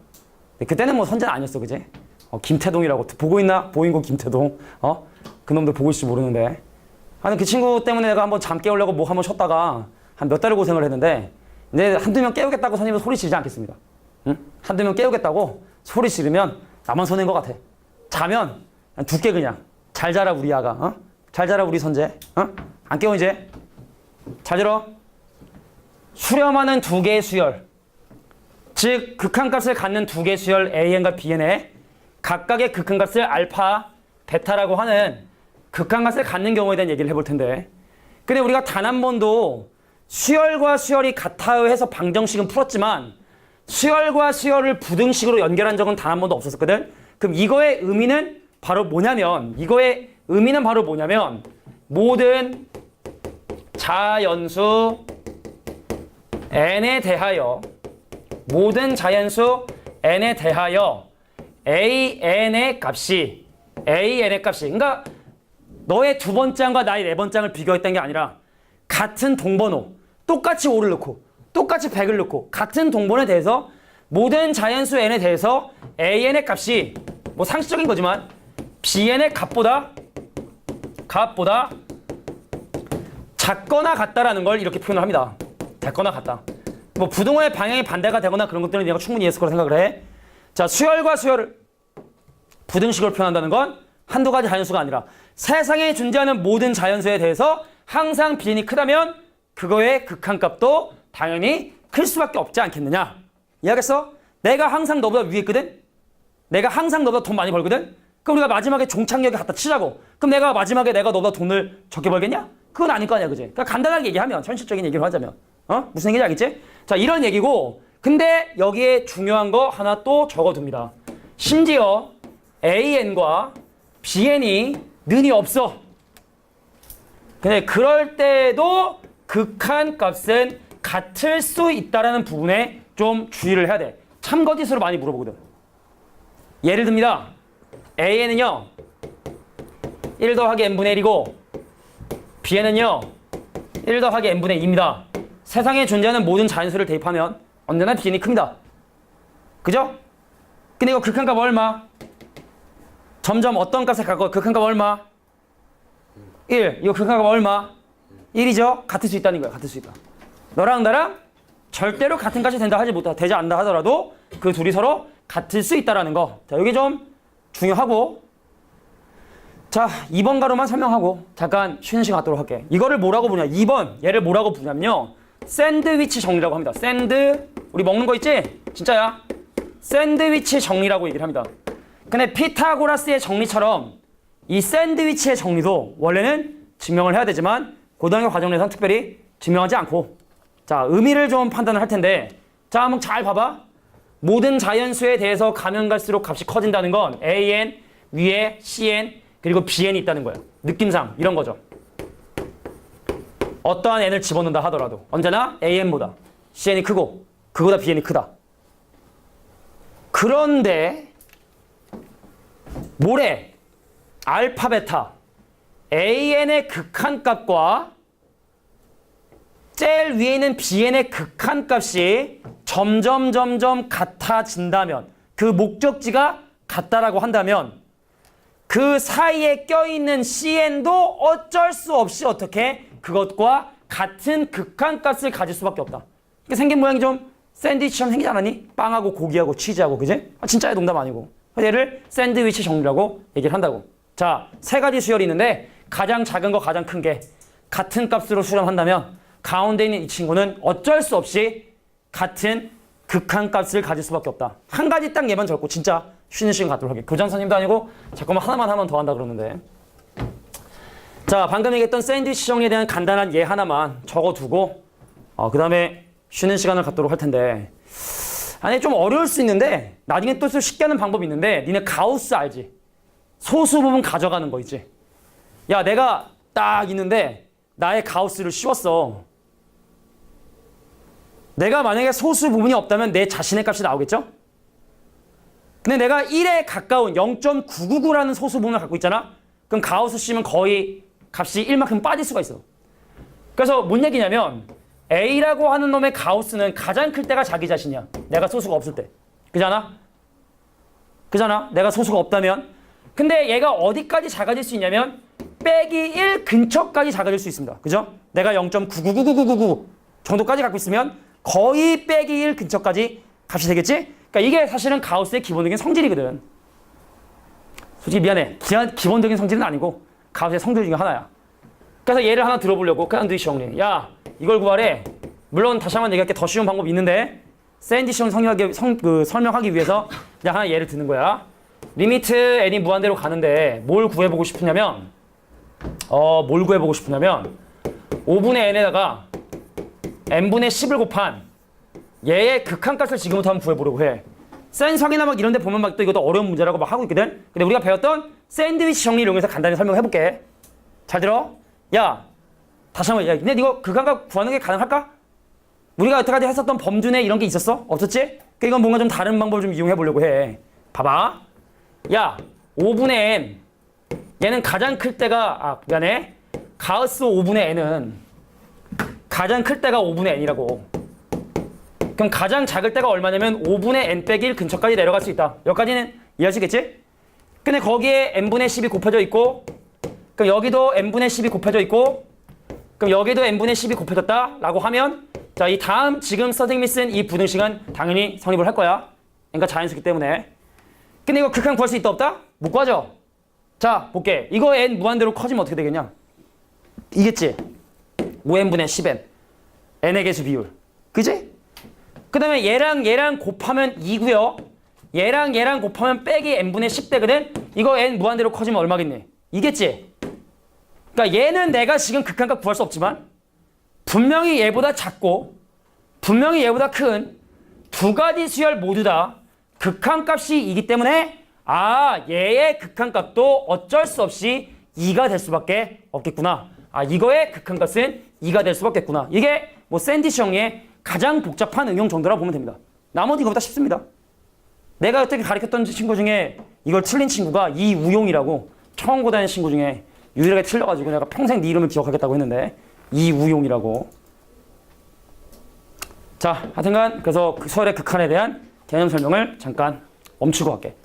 그때는 뭐 선제는 아니었어 그지? 김태동이라고 보고 있나? 보인고 김태동 그놈들 보고 있을지 모르는데 하여튼 그 친구 때문에 내가 한번 잠 깨우려고 목 한번 쉬었다가 한 몇 달을 고생을 했는데 이제 한두 명 깨우겠다고 선생님은 소리 지르지 않겠습니다. 응? 한두 명 깨우겠다고 소리 지르면 나만 손해인 것 같아. 자면 두께 그냥 잘 자라 우리 아가 잘 자라 우리 선재 안 깨워 이제 잘 들어. 수렴하는 두 개의 수열 즉 극한값을 갖는 두 개 수열 AN과 BN에 각각의 극한값을 알파, 베타라고 하는 극한값을 갖는 경우에 대한 얘기를 해볼 텐데, 근데 우리가 단 한 번도 수열과 수열이 같아요 해서 방정식은 풀었지만 수열과 수열을 부등식으로 연결한 적은 단 한 번도 없었거든. 그럼 이거의 의미는 바로 뭐냐면 모든 자연수 n에 대하여 AN의 값이 그러니까 너의 두 번장과 나의 네 번장을 비교했다는 게 아니라 같은 동번호 똑같이 5를 넣고 똑같이 100을 넣고 같은 동번에 대해서 모든 자연수 n에 대해서 AN의 값이 뭐 상식적인 거지만 BN의 값보다 작거나 같다라는 걸 이렇게 표현을 합니다. 작거나 같다. 뭐 부등호의 방향이 반대가 되거나 그런 것들은 내가 충분히 이해했을 거라 생각을 해. 자, 수열과 수열을 부등식으로 표현한다는 건 한두 가지 자연수가 아니라 세상에 존재하는 모든 자연수에 대해서 항상 BN이 크다면 그거의 극한값도 당연히 클 수밖에 없지 않겠느냐. 이해하겠어? 내가 항상 너보다 위에 있거든? 내가 항상 너보다 돈 많이 벌거든? 그럼 우리가 마지막에 종착역에 갖다 치자고. 그럼 내가 마지막에 내가 너보다 돈을 적게 벌겠냐? 그건 아닐 거 아니야, 그지? 그러니까 간단하게 얘기하면, 현실적인 얘기를 하자면. 무슨 얘기인지 알겠지? 자, 이런 얘기고, 근데 여기에 중요한 거 하나 또 적어둡니다. 심지어 AN과 BN이 는이 없어. 근데 그럴 때도 극한값은 같을 수 있다라는 부분에 좀 주의를 해야 돼. 참거짓으로 많이 물어보거든. 예를 듭니다. AN은요 1 더하기 n분의 1이고 BN은요 1 더하기 n분의 2입니다. 세상에 존재하는 모든 자연수를 대입하면 언제나 BN이 큽니다. 그죠? 근데 이거 극한값 얼마? 점점 어떤 값에 가고 극한값 얼마? 1. 이거 극한값 얼마? 1이죠? 같을 수 있다는 거야. 같을 수 있다. 너랑 나랑 절대로 같은 값이 되지 않는다 하더라도 그 둘이 서로 같을 수 있다라는 거. 자, 여기 좀 중요하고. 자, 2번 가로만 설명하고 잠깐 쉬는 시간 갖도록 할게. 이거를 뭐라고 부르냐? 2번 얘를 뭐라고 부르냐면요. 샌드위치 정리라고 합니다. 우리 먹는 거 있지? 진짜야. 샌드위치 정리라고 얘기를 합니다. 근데 피타고라스의 정리처럼 이 샌드위치의 정리도 원래는 증명을 해야 되지만 고등학교 과정에서는 특별히 증명하지 않고, 자, 의미를 좀 판단을 할 텐데, 자, 한번 잘 봐봐. 모든 자연수에 대해서 가면 갈수록 값이 커진다는 건 AN, 위에 CN, 그리고 BN이 있다는 거예요. 느낌상 이런 거죠. 어떠한 n을 집어넣는다 하더라도 언제나 AN보다 CN이 크고 그보다 BN이 크다. 그런데 모레 알파, 베타, AN의 극한값과 제일 위에 있는 BN의 극한값이 점점 같아진다면, 그 목적지가 같다라고 한다면 그 사이에 껴있는 CN도 어쩔 수 없이 어떻게 그것과 같은 극한값을 가질 수밖에 없다. 이게 생긴 모양이 좀 샌드위치처럼 생기지 않았니? 빵하고 고기하고 치즈하고, 그지? 진짜의 농담 아니고. 얘를 샌드위치 정리라고 얘기를 한다고. 자, 세 가지 수열이 있는데 가장 작은 거 가장 큰 게 같은 값으로 수렴한다면 가운데 있는 이 친구는 어쩔 수 없이 같은 극한값을 가질 수밖에 없다. 한 가지 딱 얘만 적고 진짜 쉬는 시간 갖도록 할게. 교장 선생님도 아니고 자꾸만 하나만 하면 더 한다 그러는데. 자, 방금 얘기했던 샌드위치 정리에 대한 간단한 예 하나만 적어두고 그 다음에 쉬는 시간을 갖도록 할 텐데, 아니 좀 어려울 수 있는데 나중에 또 쉽게 하는 방법이 있는데, 니네 가우스 알지? 소수 부분 가져가는 거 있지? 야, 내가 딱 있는데 나의 가우스를 씌웠어. 내가 만약에 소수 부분이 없다면 내 자신의 값이 나오겠죠? 근데 내가 1에 가까운 0.999라는 소수 부분을 갖고 있잖아? 그럼 가우스 씌우면 거의 값이 1만큼 빠질 수가 있어. 그래서 뭔 얘기냐면 A라고 하는 놈의 가우스는 가장 클 때가 자기 자신이야. 내가 소수가 없을 때. 그잖아? 내가 소수가 없다면. 근데 얘가 어디까지 작아질 수 있냐면 빼기 1 근처까지 작아질 수 있습니다. 그죠? 내가 0.9999999 정도까지 갖고 있으면 거의 빼기 1 근처까지 값이 되겠지? 그러니까 이게 사실은 가우스의 기본적인 성질이거든. 솔직히 미안해. 기본적인 성질은 아니고 가우스의 성질 중에 하나야. 그래서 예를 하나 들어보려고 샌드위치 정리. 야, 이걸 구하래. 물론 다시 한번 얘기할게. 더 쉬운 방법이 있는데 샌디시형 설명하기 위해서 그냥 하나 예를 드는 거야. 리미트 n이 무한대로 가는데 뭘 구해보고 싶으냐면 5분의 n에다가 n분의 10을 곱한 얘의 극한값을 지금부터 한번 구해보려고 해. 센성이나 막 이런 데 보면 막 또 이것도 어려운 문제라고 막 하고 있거든. 근데 우리가 배웠던 샌드위치 정리 이용해서 간단히 설명해볼게. 잘 들어. 야, 다시 한번 야, 근데 이거 극한값 구하는 게 가능할까? 우리가 여태까지 했었던 범주 내 이런 게 있었어? 없었지? 그러니까 이건 뭔가 좀 다른 방법을 좀 이용해보려고 해. 봐봐. 야, 5분의 n. 얘는 가장 클 때가, 미안해. 가우스 5분의 n은 가장 클 때가 5분의 n이라고. 그럼 가장 작을 때가 얼마냐면 5분의 n 빼기 1 근처까지 내려갈 수 있다. 여기까지는 이해하시겠지? 근데 거기에 n분의 10이 곱해져 있고, 그럼 여기도 n분의 10이 곱해져 있고, 그럼 여기도 n분의 10이 곱해졌다 라고 하면, 자, 이 다음 지금 선생님이 쓴 이 부등식은 당연히 성립을 할 거야. 그러니까 자연수기 때문에. 근데 이거 극한 구할 수 있다 없다? 못 구하죠? 자, 볼게. 이거 n 무한대로 커지면 어떻게 되겠냐? 이겠지? 5n분의 10n. n의 개수 비율. 그지? 그 다음에 얘랑 곱하면 2고요. 얘랑 곱하면 빼기 n분의 10대거든? 이거 n 무한대로 커지면 얼마겠니? 이겠지? 그러니까 얘는 내가 지금 극한값 구할 수 없지만 분명히 얘보다 작고 분명히 얘보다 큰 두 가지 수열 모두 다 극한값이 이기 때문에 얘의 극한값도 어쩔 수 없이 2가 될 수밖에 없겠구나. 이거의 극한값은 2가 될 수밖에 없겠구나. 이게 뭐 샌디시 형의 가장 복잡한 응용 정도라고 보면 됩니다. 나머지 이거보다 쉽습니다. 내가 여태까지 가르쳤던 친구 중에 이걸 틀린 친구가 이우용이라고 처음 고다니는 친구 중에 유일하게 틀려가지고 내가 평생 네 이름을 기억하겠다고 했는데 이우용이라고. 자, 하여튼간 그래서 수열의 극한에 대한 개념 설명을 잠깐 멈추고 갈게.